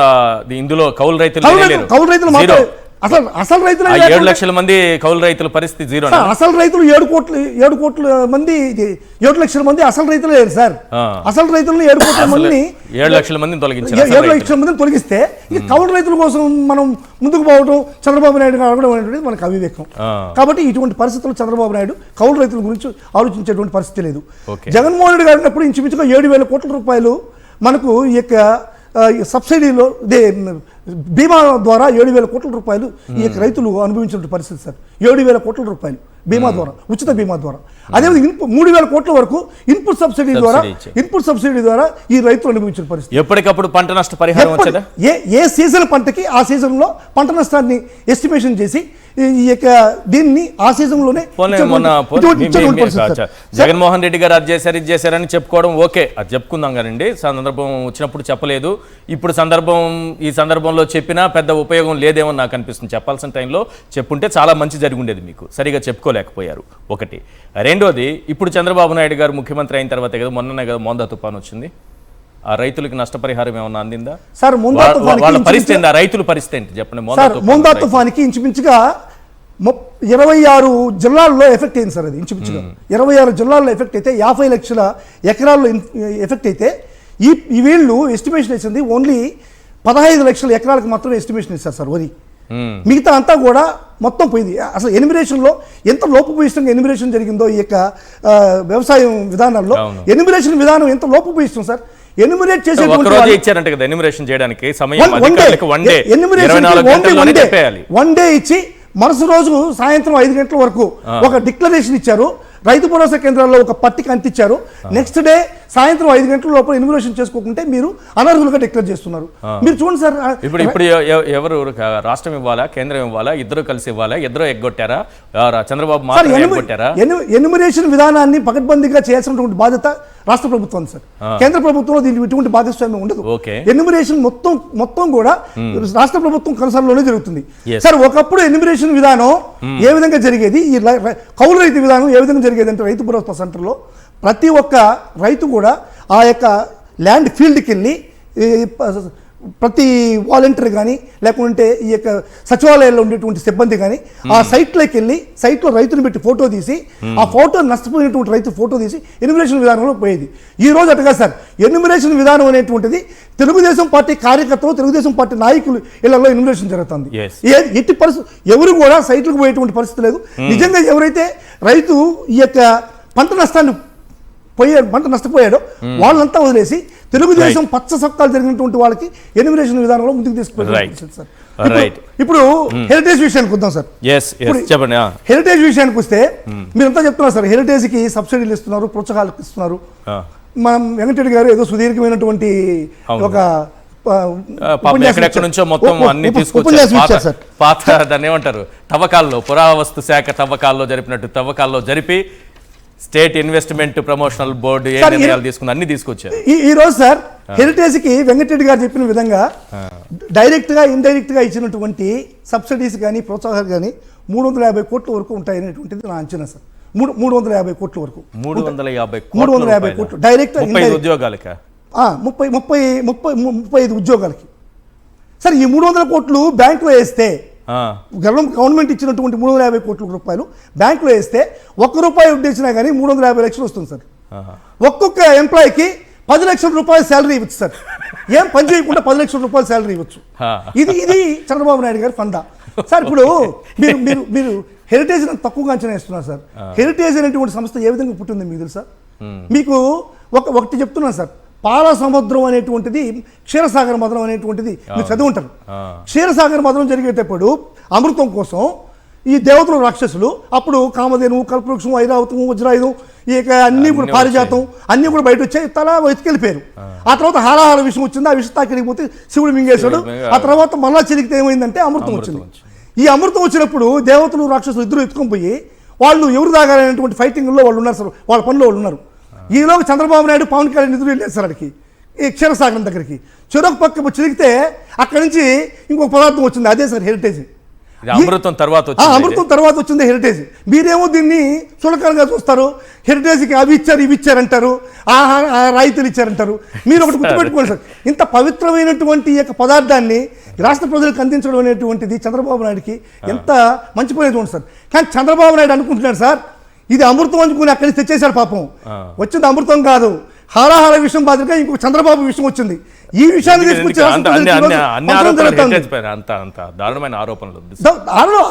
ఇందులో కౌలు రైతులు కౌలు రైతులు మాత్రం అసలు రైతులు 7 లక్షల మంది కౌలు రైతుల పరిస్థితి జీరో. అసలు రైతులు 7 కోట్ల మంది 7 లక్షల మంది అసలు రైతులు లేరు సార్. అసలు రైతులను 7 కోట్ల మందిని 7 లక్షల మందిని తొలగించారు. 7 లక్షల మందిని తొలగిస్తే ఈ కౌలు రైతుల కోసం మనం ముందుకు పోవడం చంద్రబాబు నాయుడు గారు అడగడం అనేటువంటిది మనకు అవివేకం. కాబట్టి ఇటువంటి పరిస్థితుల్లో చంద్రబాబు నాయుడు కౌలు రైతుల గురించి ఆలోచించేటువంటి పరిస్థితి లేదు. జగన్మోహన్ రెడ్డి గారు ఉన్నప్పుడు ఇంచుమించుగా 7,000 కోట్ల రూపాయలు మనకు ఈ యొక్క సబ్సిడీలో బీమా ద్వారా 7,000 కోట్ల రూపాయలు ఈ యొక్క రైతులు అనుభవించిన పరిస్థితి సార్. 7,000 కోట్ల రూపాయలు బీమా ద్వారా, ఉచిత బీమా ద్వారా. అదేవిధంగా 3,000 కోట్ల వరకు ఇన్పుట్ సబ్సిడీ ద్వారా ఈ రైతులు అనుభవించిన పరిస్థితి. ఎప్పటికప్పుడు పంట నష్ట పరిహారం వచ్చేదా? ఏ సీజన్ పంటకి ఆ సీజన్లో పంట నష్టాన్ని ఎస్టిమేషన్ చేసి ఈ యొక్క దీన్ని ఆ సీజన్లోనే జగన్మోహన్ రెడ్డి గారు అది చేశారు ఇది చేశారని చెప్పుకోవడం ఓకే, అది చెప్పుకుందాం కానండి. సందర్భం వచ్చినప్పుడు చెప్పలేదు. ఇప్పుడు ఈ సందర్భంలో చెప్పినా పెద్ద ఉపయోగం లేదేమో నాకు అనిపిస్తుంది. చెప్పాల్సిన టైంలో చెప్పుంటే చాలా మంచి జరిగి ఉండేది. మీకు సరిగా చెప్పుకోలేకపోయారు ఒకటి. రెండోది, ఇప్పుడు చంద్రబాబు నాయుడు గారు ముఖ్యమంత్రి అయిన తర్వాతే కదా మొన్ననే కదా మోందా తుఫాన్ వచ్చింది. ఆ రైతులకు నష్టపరిహారం ఏమన్నా అందిందా సార్? వాళ్ళ పరిస్థితి ఏంటి, ఆ రైతుల పరిస్థితి ఏంటి చెప్పండి. మోందా తుఫానికి ఇంచుమించుగా 26 జిల్లాల్లో ఎఫెక్ట్ అయింది సార్. అది ఇంచుమించుగా 26 జిల్లాల్లో ఎఫెక్ట్ అయితే 50 లక్షల ఎకరాల్లో ఎఫెక్ట్ అయితే ఈ వీళ్ళు ఎస్టిమేషన్ వేసింది ఓన్లీ 15 లక్షల ఎకరాలకు మాత్రమే ఎస్టిమేషన్ ఇస్తారు సార్ వరి. మిగతా అంతా కూడా మొత్తం పోయింది. అసలు ఎనిమిరేషన్లో ఎంత లోపభూయిష్టంగా ఎనిమిరేషన్ జరిగిందో ఈ యొక్క వ్యవసాయం విధానాల్లో ఎనిమిరేషన్ విధానం ఎంత లోపభూయిష్టం సార్. ఎనిమిరేట్ చేసే ఇచ్చారంట కదా ఎనిమిరేషన్ చేయడానికి వన్ డే ఇచ్చి మరుసటి రోజు సాయంత్రం 5 గంటల వరకు ఒక డిక్లరేషన్ ఇచ్చారు. రైతు భరోసా కేంద్రాల్లో ఒక పట్టిక అంటించారు. నెక్స్ట్ డే సాయంత్రం 5 గంటల లోపల ఇన్వెస్టిగేషన్ చేసుకోకుంటే మీరు అనర్హులుగా డిక్లేర్ చేస్తున్నారు. మీరు చూడండి సార్. ఇప్పుడు ఎవరు రాష్ట్రం ఇవ్వాలా, కేంద్రం ఇవ్వాలా, ఇద్దరు కలిసి ఇవ్వాలా, ఇద్దరు ఎగ్గొట్టారా, చంద్రబాబు మాత్రం ఎగ్గొట్టారా? ఎన్యుమరేషన్ విధానాన్ని పకడ్బందీగా చేయాల్సినటువంటి బాధ్యత రాష్ట్ర ప్రభుత్వం సార్. కేంద్ర ప్రభుత్వంలో దీనికి ఎటువంటి భాగస్వామ్యం ఉండదు. ఎన్యుమరేషన్ మొత్తం కూడా రాష్ట్ర ప్రభుత్వం కొనసాగలోనే జరుగుతుంది సార్. ఒకప్పుడు ఎన్యుమరేషన్ విధానం ఏ విధంగా జరిగేది, ఈ కౌలు రైతు విధానం ఏ విధంగా జరిగేది అంటే రైతు భరోసా సెంటర్లో ప్రతి ఒక్క రైతు కూడా ఆ యొక్క ల్యాండ్ ఫీల్డ్కి వెళ్ళి ప్రతి వాలంటీర్ కానీ లేకుంటే ఈ యొక్క సచివాలయాల్లో ఉండేటువంటి సిబ్బంది కానీ ఆ సైట్లోకి వెళ్ళి సైట్లో రైతుని పెట్టి ఫోటో తీసి ఆ ఫోటో నష్టపోయినటువంటి రైతు ఫోటో తీసి ఎన్యుమరేషన్ విధానంలో పోయేది. ఈ రోజు అటుగా సార్ ఎన్యుమరేషన్ విధానం అనేటువంటిది తెలుగుదేశం పార్టీ కార్యకర్తలు, తెలుగుదేశం పార్టీ నాయకులు ఇళ్లలో ఎన్యుమరేషన్ జరుగుతుంది. ఎట్టి పరిస్థితి ఎవరు కూడా సైట్లకు పోయేటువంటి పరిస్థితి లేదు. నిజంగా ఎవరైతే రైతు ఈ యొక్క పంట నష్టపోయాడో వాళ్ళంతా వదిలేసి తెలుగుదేశం పచ్చ సొక్కాలు జరిగినటువంటి వాళ్ళకి ఎన్యుమరేషన్ విధానంలో ముందుకు తీసుకుపోయింది. ఇప్పుడు హెరిటేజ్ విషయానికి వద్దాం సార్. హెరిటేజ్ విషయానికి వస్తే మీరంతా చెప్తున్నారు సార్, హెరిటేజ్ కి సబ్సిడీలు ఇస్తున్నారు, ప్రోత్సాహాలు ఇస్తున్నారు. మనం వెంకటరెడ్డి గారు ఏదో సుదీర్ఘమైనటువంటి ఒక నుంచో మొత్తం అన్ని తీసుకొచ్చారు. పాత దాన్ని ఏమంటారు, తవ్వకాల్లో పురావస్తు శాఖ తవ్వకాల్లో జరిపినట్టు తవ్వకాల్లో జరిపి స్టేట్ ఇన్వెస్ట్మెంట్ ప్రమోషనల్ బోర్డు ఏ నిర్ణయాలు తీసుకుని అన్ని తీసుకొచ్చారు. ఈ రోజు సార్ హెరిటేజ్ కి వెంకటరెడ్డి గారు చెప్పిన విధంగా డైరెక్ట్ గా ఇండైరెక్ట్ గా ఇచ్చినటువంటి సబ్సిడీస్ కానీ ప్రోత్సాహాలు కానీ 350 కోట్ల వరకు ఉంటాయనేటువంటిది నా అంచనా సార్. 350 కోట్ల వరకు 350 కోట్లు డైరెక్ట్ ఉద్యోగాలక 35 ఉద్యోగాలకి సార్. ఈ 300 కోట్లు బ్యాంకులో వేస్తే గవర్నమెంట్ ఇచ్చినటువంటి 350 కోట్ల రూపాయలు బ్యాంకులో వేస్తే ₹1 వడ్డీసినా కానీ 350 లక్షలు వస్తుంది సార్. ఒక్కొక్క ఎంప్లాయీకి 10 లక్షల రూపాయలు శాలరీ ఇవ్వచ్చు సార్. ఏం పని చేయకుండా 10 లక్షల రూపాయలు శాలరీ ఇవ్వచ్చు. ఇది చంద్రబాబు నాయుడు గారి ఫండా సార్. ఇప్పుడు మీరు హెరిటేజ్ తక్కువగా అంచనా వేస్తున్నారు సార్. హెరిటేజ్ అనేటువంటి సంస్థ ఏ విధంగా పుట్టింది మీకు తెలుసా? మీకు ఒకటి చెప్తున్నాను సార్. పాల సముద్రం అనేటువంటిది క్షీరసాగర మదనం అనేటువంటిది మీరు చదివి ఉంటారు. క్షీరసాగర మదనం జరిగేటప్పుడు అమృతం కోసం ఈ దేవతలు రాక్షసులు అప్పుడు కామధేనువు, కల్పవృక్షం, ఐరావతం, వజ్రాయుధం, ఇక అన్ని కూడా పారిజాతం అన్ని కూడా బయట వచ్చాయి. తలా వెతికెళ్ళిపోయారు. ఆ తర్వాత హారాహార విషయం వచ్చింది. ఆ విషయం తాకిడిపోతే శివుడు మింగేశాడు. ఆ తర్వాత మళ్ళా చిరిగితే ఏమైందంటే అమృతం వచ్చింది. ఈ అమృతం వచ్చినప్పుడు దేవతలు రాక్షసులు ఇద్దరు ఎత్తుకొని పోయి వాళ్ళు ఎవరు దాగాలనేటువంటి ఫైటింగ్లో వాళ్ళు ఉన్నారు సార్. వాళ్ళ పనిలో వాళ్ళు ఉన్నారు. ఈలోగా చంద్రబాబు నాయుడు, పవన్ కళ్యాణ్ నిధులు వెళ్ళారు సార్ అక్కడికి, ఈ క్షీరసాగరం దగ్గరికి. చెరొక పక్క చిరిగితే అక్కడి నుంచి ఇంకొక పదార్థం వచ్చింది. అదే సార్ హెరిటేజ్. ఇది అమృతం తర్వాత వచ్చింది. అమృతం తర్వాత వచ్చింది హెరిటేజ్. మీరేమో దీన్ని చులకనగా చూస్తారు. హెరిటేజ్కి అవి ఇచ్చారు ఇవి ఇచ్చారంటారు, రాయితీలు ఇచ్చారంటారు. మీరు ఒకటి గుర్తుపెట్టుకోండి సార్, ఇంత పవిత్రమైనటువంటి ఈ యొక్క పదార్థాన్ని రాష్ట్ర ప్రజలకు అందించడం అనేటువంటిది చంద్రబాబు నాయుడుకి ఎంత మంచి పని చూడండి సార్. కానీ చంద్రబాబు నాయుడు అనుకుంటున్నాడు సార్ ఇది అమృతం అనుకుని అక్కడి నుంచి తెచ్చేశాడు. పాపం వచ్చింది అమృతం కాదు, హారాహార విషయం బాధ్యతగా ఇంకొక చంద్రబాబు విషయం వచ్చింది. ఈ విషయాన్ని తీసుకొచ్చి దారుణమైన ఆరోపణలు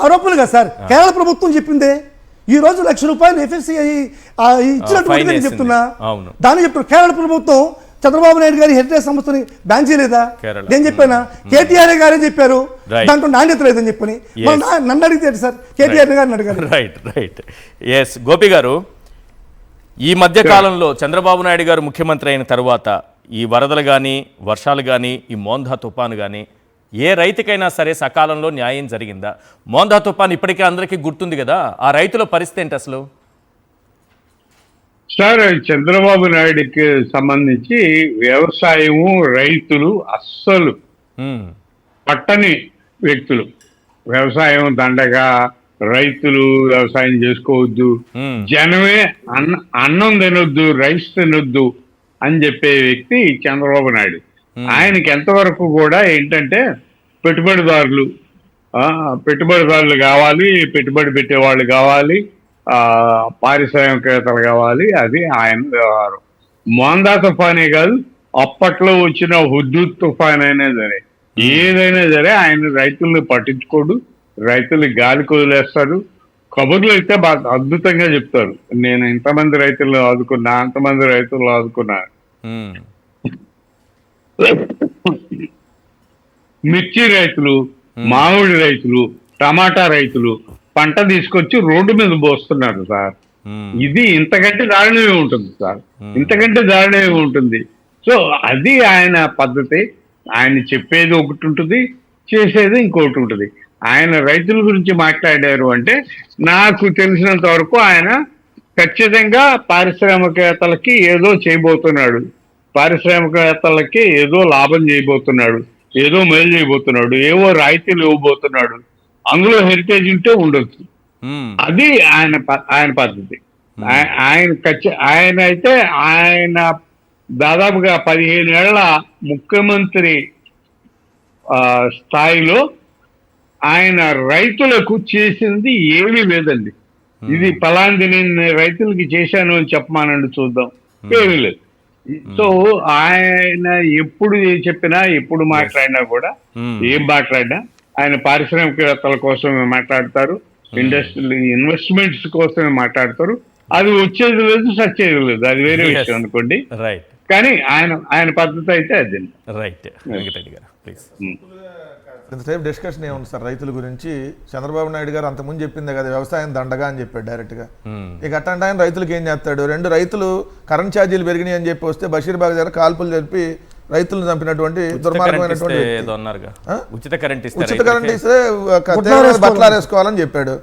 ఆరోపణలుగా సార్ కేరళ ప్రభుత్వం చెప్పిందే. ఈ రోజు ₹1,00,000 FSCI ఇచ్చినటువంటి నేను చెప్తున్నా, దాన్ని చెప్తున్నా. కేరళ ప్రభుత్వం చంద్రబాబు నాయుడు గారి హెరిటేజ్ సంస్థని బ్యాన్ చేయలేదా? నేను చెప్పానా? కేటీఆర్ గారే చెప్పారు దాంట్లో నాణ్యత లేదని చెప్పని. నన్ను అడిగితే సార్ కేటీఆర్ గారిని అడగాలి. రైట్. ఎస్ గోపి గారు, ఈ మధ్య కాలంలో చంద్రబాబు నాయుడు గారు ముఖ్యమంత్రి అయిన తర్వాత ఈ వరదలు కానీ వర్షాలు కానీ ఈ మోందా తుఫాను కానీ ఏ రైతుకైనా సరే సకాలంలో న్యాయం జరిగిందా? మోందా తుఫాను ఇప్పటికే అందరికీ గుర్తుంది కదా, ఆ రైతుల పరిస్థితి ఏంటి అసలు? సార్, చంద్రబాబు నాయుడికి సంబంధించి వ్యవసాయము రైతులు అస్సలు పట్టని వ్యక్తులు. వ్యవసాయం దండగా, రైతులు వ్యవసాయం చేసుకోవద్దు, జనమే అన్నం తినొద్దు, రైస్ తినొద్దు అని చెప్పే వ్యక్తి చంద్రబాబు నాయుడు. ఆయనకి ఎంతవరకు కూడా ఏంటంటే పెట్టుబడిదారులు కావాలి, పెట్టుబడి పెట్టేవాళ్ళు కావాలి, పారిశ్రామికవేత్తలు కావాలి. అది ఆయన వ్యవహారం. మోందా తుఫానే కాదు, అప్పట్లో వచ్చిన హుద్దూద్ తుఫాన్ అయినా సరే, ఏదైనా సరే ఆయన రైతుల్ని పట్టించుకోడు, రైతులు గాలికి వదిలేస్తారు. కబుర్లు అయితే బాగా అద్భుతంగా చెప్తారు. నేను ఇంతమంది రైతులను ఆదుకున్నా, అంతమంది రైతులు ఆదుకున్నా. మిర్చి రైతులు, మామిడి రైతులు, టమాటా రైతులు పంట తీసుకొచ్చి రోడ్డు మీద పోస్తున్నారు సార్. ఇది ఇంతకంటే దారుణమే ఉంటుంది సార్, ఇంతకంటే దారుణమే ఉంటుంది. సో అది ఆయన పద్ధతి. ఆయన చెప్పేది ఒకటి ఉంటుంది, చేసేది ఇంకొకటి ఉంటుంది. ఆయన రైతుల గురించి మాట్లాడారు అంటే నాకు తెలిసినంత వరకు ఆయన ఖచ్చితంగా పారిశ్రామికవేత్తలకి ఏదో చేయబోతున్నాడు, పారిశ్రామికవేత్తలకి ఏదో లాభం చేయబోతున్నాడు, ఏదో మేలు చేయబోతున్నాడు, ఏవో రాయితీలు ఇవ్వబోతున్నాడు. అందులో హెరిటేజ్ ఉంటే ఉండొచ్చు. అది ఆయన పద్ధతి. ఆయన అయితే ఆయన దాదాపుగా 15 ఏళ్ల ముఖ్యమంత్రి స్థాయిలో ఆయన రైతులకు చేసింది ఏమీ లేదండి. ఇది ఫలాంది నేను రైతులకి చేశాను అని చెప్పమానండి చూద్దాం, ఏమీ లేదు. సో ఆయన ఎప్పుడు చెప్పినా, ఎప్పుడు మాట్లాడినా కూడా, ఏం మాట్లాడినా ఆయన పారిశ్రామికవేత్తల కోసమే మాట్లాడతారు, ఇండస్ట్రియల్ ఇన్వెస్ట్మెంట్స్ కోసమే మాట్లాడతారు. అది వచ్చేది లేదు, సచ్చేది లేదు, అది వేరే విషయం అనుకోండి. కానీ ఆయన పద్ధతి అయితే అది. ఇంతసేపు డిస్కషన్ ఏముంది సార్ రైతుల గురించి? చంద్రబాబు నాయుడు గారు అంతకుముందు చెప్పిందే కదా, వ్యవసాయం దండగా అని చెప్పాడు డైరెక్ట్గా. ఇక అట్లాంటి ఆయన రైతులకు ఏం చేస్తాడు? 2 రైతులు కరెంట్ ఛార్జీలు పెరిగినాయి అని చెప్పి వస్తే బషీర్బాగ్ దగ్గర కాల్పులు జరిపి రైతులను చంపినటువంటి దుర్మార్గమైనటువంటి ఉచిత కరెంట్ ఇస్తే బట్టలారేసుకోవాలని చెప్పాడు.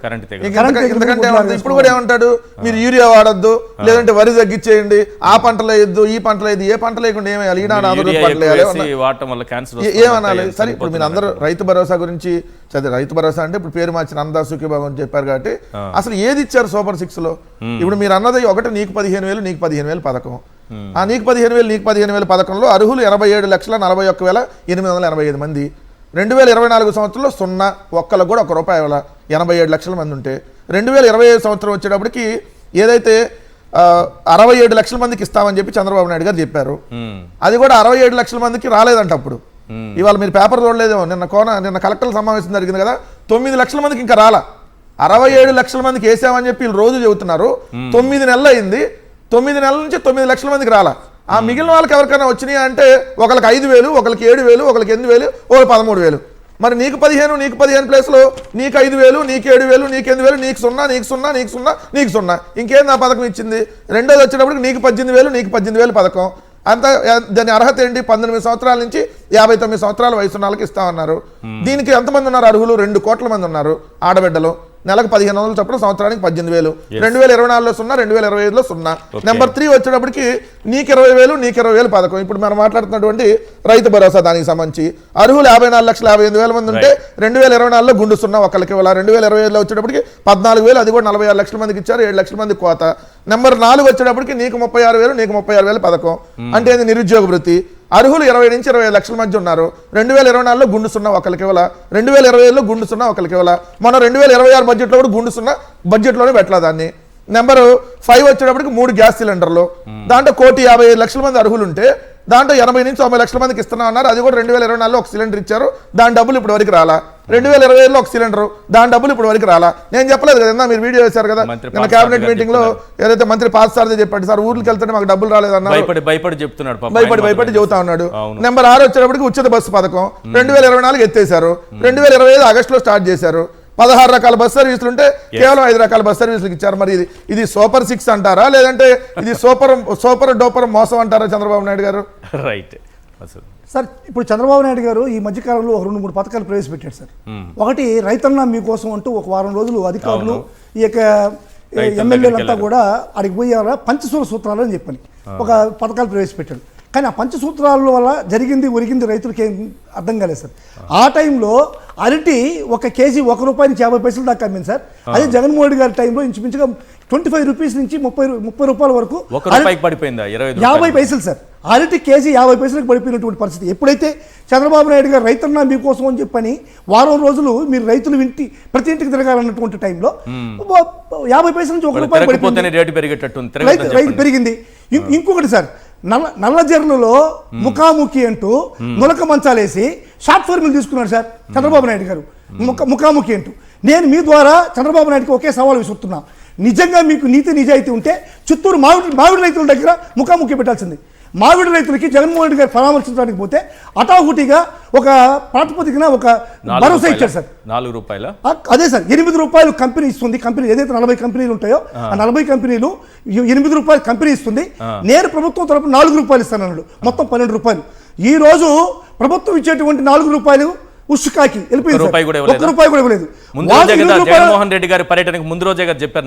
ఎందుకంటే ఇప్పుడు కూడా ఏమంటాడు, మీరు యూరియా వాడద్దు, లేదంటే వరి తగ్గించేయండి, ఆ పంటలు వేయద్దు, ఈ పంటలు వేయద్దు, ఏ పంట లేకుండా ఏమేయాలి, ఈనాడు ఆంధ్రప్రదేశ్ పంటలు వేయాలి, ఏమనాలి? సరే, ఇప్పుడు మీరు అందరూ రైతు భరోసా గురించి చదివి, రైతు భరోసా అంటే ఇప్పుడు పేరు మార్చిన అందా సుఖీభాగం అని చెప్పారు కాబట్టి అసలు ఏది ఇచ్చారు సూపర్ 6 లో? ఇప్పుడు మీరు అన్నది ఒకటి నీకు 15,000, నీకు 15,000 పథకం. ఆ నీకు 15,000 పథకంలో అర్హులు 87,41,885 మంది. 2024 సంవత్సరంలో 0 ఒక్కలకు కూడా ₹1 87 లక్షల మంది ఉంటే, 2025 సంవత్సరం వచ్చేటప్పటికి ఏదైతే 67 లక్షల మందికి ఇస్తామని చెప్పి చంద్రబాబు నాయుడు గారు చెప్పారు, అది కూడా 67 లక్షల మందికి రాలేదంట. అప్పుడు ఇవాళ మీరు పేపర్ చూడలేదేమో, నిన్న కలెక్టర్ల సమావేశం జరిగింది కదా, 9 లక్షల మందికి ఇంకా రాలా. 67 లక్షల మందికి వేసామని చెప్పి వీళ్ళు రోజు చెబుతున్నారు. 9 నెలలు అయింది, 9 నెలల నుంచి 9 లక్షల మందికి రాలా. ఆ మిగిలిన వాళ్ళకి ఎవరికైనా వచ్చినాయి అంటే ఒకరికి 5,000, ఒకరికి 7,000, ఒకరికి 8,000, ఒకరికి 13,000. మరి నీకు 15 ప్లేస్లో నీకు 5,000, నీకు 7,000, నీకు 8,000, నీకు 0, నీకు 0, నీకు 0, నీకు 0. ఇంకేంది ఆ పథకం ఇచ్చింది? రెండోది వచ్చేటప్పటికి నీకు 18,000, నీకు 18,000 పథకం. అంతా దాని అర్హత ఏంటి? 18 సంవత్సరాల నుంచి 59 సంవత్సరాల వయసు వాళ్ళకి ఇస్తామన్నారు. దీనికి ఎంతమంది ఉన్నారు అర్హులు? 2 కోట్ల మంది ఉన్నారు ఆడబిడ్డలు. నెలకు 1500 చొప్పున సంవత్సరానికి 18,000. 2024లో 0, 2025లో 0. నెంబర్ 3 వచ్చేటప్పటికి నీకు 20,000, నీకు 20,000 పథకం. ఇప్పుడు మనం మాట్లాడుతున్నటువంటి రైతు భరోసా దానికి సంబంధించి అర్హులు 54,58,000 మంది ఉంటే 2024లో గుండు 0 ఒకరికి ఇవ్వాలి. 2025లో వచ్చేటప్పటికి 14,000, అది కూడా 46 లక్షల మందికి ఇచ్చారు, 7 లక్షల మంది కోత. నెంబర్ 4 వచ్చేటప్పటికి నీకు 36,000, నీకు 36,000 పథకం. అంటే ఇది నిరుద్యోగ వృత్తి. అర్హులు 20 నుంచి 25 లక్షల మధ్య ఉన్నారు. 2024లో గుండు 0 ఒకరికి ఇవ్వాల, 2025లో గుండు 0 ఒకరికి ఇవ్వాల. మన 2026 బడ్జెట్లో కూడా గుండు 0 బడ్జెట్లోనే పెట్టాల దాన్ని. నెంబర్ 5 వచ్చేటప్పటికి 3 గ్యాస్ సిలిండర్లు. దాంట్లో 1,55 లక్షల మంది అర్హులు ఉంటే దాంట్లో 80 నుంచి 90 లక్షల మందికి ఇస్తున్నా అన్నారు. అది కూడా 2024లో ఒక సిలిండర్ ఇచ్చారు, దాని డబ్బులు ఇప్పుడు వరకు రాలా. 2025లో ఒక సిలిండర్, దాని డబ్బులు ఇప్పుడు వరకు రాలా. నేను చెప్పలేదు కదా, మీరు వీడియో వేశారు కదా నిన్న కేబినెట్ మీటింగ్ లో, ఏదైతే మంత్రి పార్థసారథి చెప్పాడు, సార్ ఊర్లకు వెళ్తే మాకు డబ్బులు రాలేదన్నారు, భయపడి చెబుతా ఉన్నాడు. నెంబర్ 6 వచ్చేటప్పటికి ఉచిత బస్సు పథకం 2024 ఎత్తేసారు, 2025 ఆగస్టులో స్టార్ట్ చేశారు. 16 రకాల బస్ సర్వీసులు ఉంటే కేవలం 5 రకాల బస్ సర్వీసులకు ఇచ్చారు. మరి ఇది సూపర్ 6 అంటారా, లేదంటే ఇది సూపర్ డోపర్ మోసం అంటారా చంద్రబాబు నాయుడు గారు? రైట్ సార్, ఇప్పుడు చంద్రబాబు నాయుడు గారు ఈ మధ్యకాలంలో ఒక 2-3 పథకాలు ప్రవేశపెట్టారు సార్. ఒకటి రైతన్న మీకోసం అంటూ ఒక వారం రోజులు అధికారులు ఈ యొక్క ఎమ్మెల్యేలంతా కూడా అడిగి పోయారా పంచసూర సూత్రాలు అని చెప్పని ఒక పథకాలు ప్రవేశపెట్టాడు. కానీ ఆ పంచసూత్రాల వల్ల జరిగింది ఒరిగింది రైతులకి ఏం అర్థం కాలేదు సార్. ఆ టైంలో అరటి ఒక కేజీ ₹1 నుంచి 50 పైసలు దాకా అమ్మింది సార్. అదే జగన్మోహన్ రెడ్డి గారి టైంలో ఇంచుమించుగా 25 రూపీస్ నుంచి 30 రూపాయల వరకు పడిపోయిందా, 50 పైసలు సార్. అరటి కేజీ 50 పైసలకు పడిపోయినటువంటి పరిస్థితి. ఎప్పుడైతే చంద్రబాబు నాయుడు గారు రైతన్నా మీకోసం అని చెప్పని వారం రోజులు మీరు రైతులు ప్రతి ఇంటికి తిరగాలన్నటువంటి టైంలో 50 పైసల నుంచి ₹1 పెరిగింది. ఇంకొకటి సార్, నల్లజర్లలో ముఖాముఖి అంటూ నులక మంచాలేసి షార్ట్ ఫిల్మ్లు తీసుకున్నాడు సార్ చంద్రబాబు నాయుడు గారు. ముఖాముఖి అంటూ నేను మీ ద్వారా చంద్రబాబు నాయుడుకి ఒకే సవాల్ విసురుతున్నా. నిజంగా మీకు నీతి నిజాయితీ ఉంటే చిత్తూరు మామిడి రైతుల దగ్గర ముఖాముఖి పెట్టాల్సింది. మామిడి రైతులకి జగన్మోహన్ రెడ్డి గారు పరామర్శించడానికి పోతే అటాహుటిగా ఒక ప్రాతిపదికన ఒక భరోసా ఇచ్చారు సార్. ₹4 అదే సార్, ₹8 కంపెనీ ఇస్తుంది. కంపెనీ ఏదైతే 40 కంపెనీలు ఉంటాయో ఆ 40 కంపెనీలు ₹8 కంపెనీ ఇస్తుంది. నేను ప్రభుత్వం తరపున ₹4 ఇస్తానన్నాడు, మొత్తం ₹12. ఈ రోజు ప్రభుత్వం ఇచ్చేటువంటి ₹4 ఉష్కాకి వెళ్ళిపోయింది. ₹1 కూడా ఇవ్వలేదు. జగన్మోహన్ రెడ్డి గారి పర్యటనకు ముందు రోజే చెప్పారు.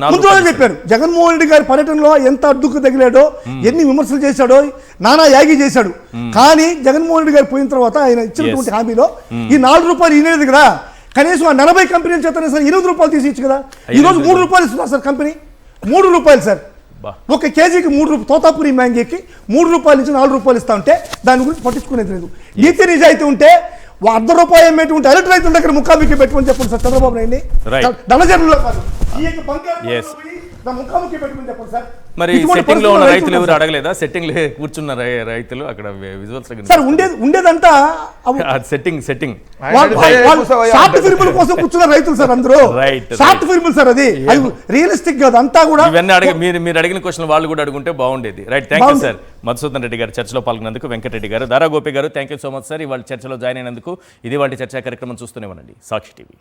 జగన్మోహన్ రెడ్డి గారి పర్యటనలో ఎంత అడ్డుకు తగిలాడో, ఎన్ని విమర్శలు చేశాడో, నానా యాగి చేశాడు. కానీ జగన్మోహన్ రెడ్డి గారు పోయిన తర్వాత ఆయన ఇచ్చినటువంటి హామీలో ఈ ₹4 ఇనేది కదా, కనీసం ఆ 40 కంపెనీల చేతనే సార్ ₹8 తీసి ఇచ్చు కదా. ఈ రోజు ₹3 ఇస్తున్నారు సార్ కంపెనీ, ₹3 సార్. ఒక కేజీకి ₹3 తోతాపురి మ్యాంగీకి ₹3 నుంచి ₹4 ఇస్తా ఉంటే దాని గురించి పట్టించుకునేది లేదు. నీతి నిజాయితీ ఉంటే ₹1 అమ్మేటువంటి అరటి రైతుల దగ్గర ముఖాముఖి పెట్టుకుని చెప్పండి సార్ చంద్రబాబు నాయుడిని. నల్లజర్లలో కాదు, ఈ యొక్క ముఖాముఖి పెట్టుకుని చెప్పండి సార్. మరి సెట్టింగ్ లో ఉన్న రైతులు ఎవరు అడగలేదా? సెట్టింగ్ లో కూర్చున్న రైతులు అక్కడ విజువల్స్ సార్ ఉండేదంతా సెట్టింగ్ షార్ట్ ఫిల్ముల కోసం కూర్చున్న రైతులు సార్ అందరూ. షార్ట్ ఫిల్ములు సార్, అది రియలిస్టిక్ కాదు అంతా కూడా. ఇవన్నీ మీరు అడిగిన క్వశ్చన్ వాళ్ళు కూడా అడుగుంటే బాగుండేది. Right, thank you sir. Madhusudan Reddy గారు చర్చలో పాల్గొన్నందుకు, వెంకటరెడ్డి గారు, దారా గోపి గారు, thank you so much sir. ఇవాళ చర్చలో జాయిన్ అయినందుకు. ఇది వాటి చర్చా కార్యక్రమం చూస్తూనే ఉండండి సాక్షి టీవీ.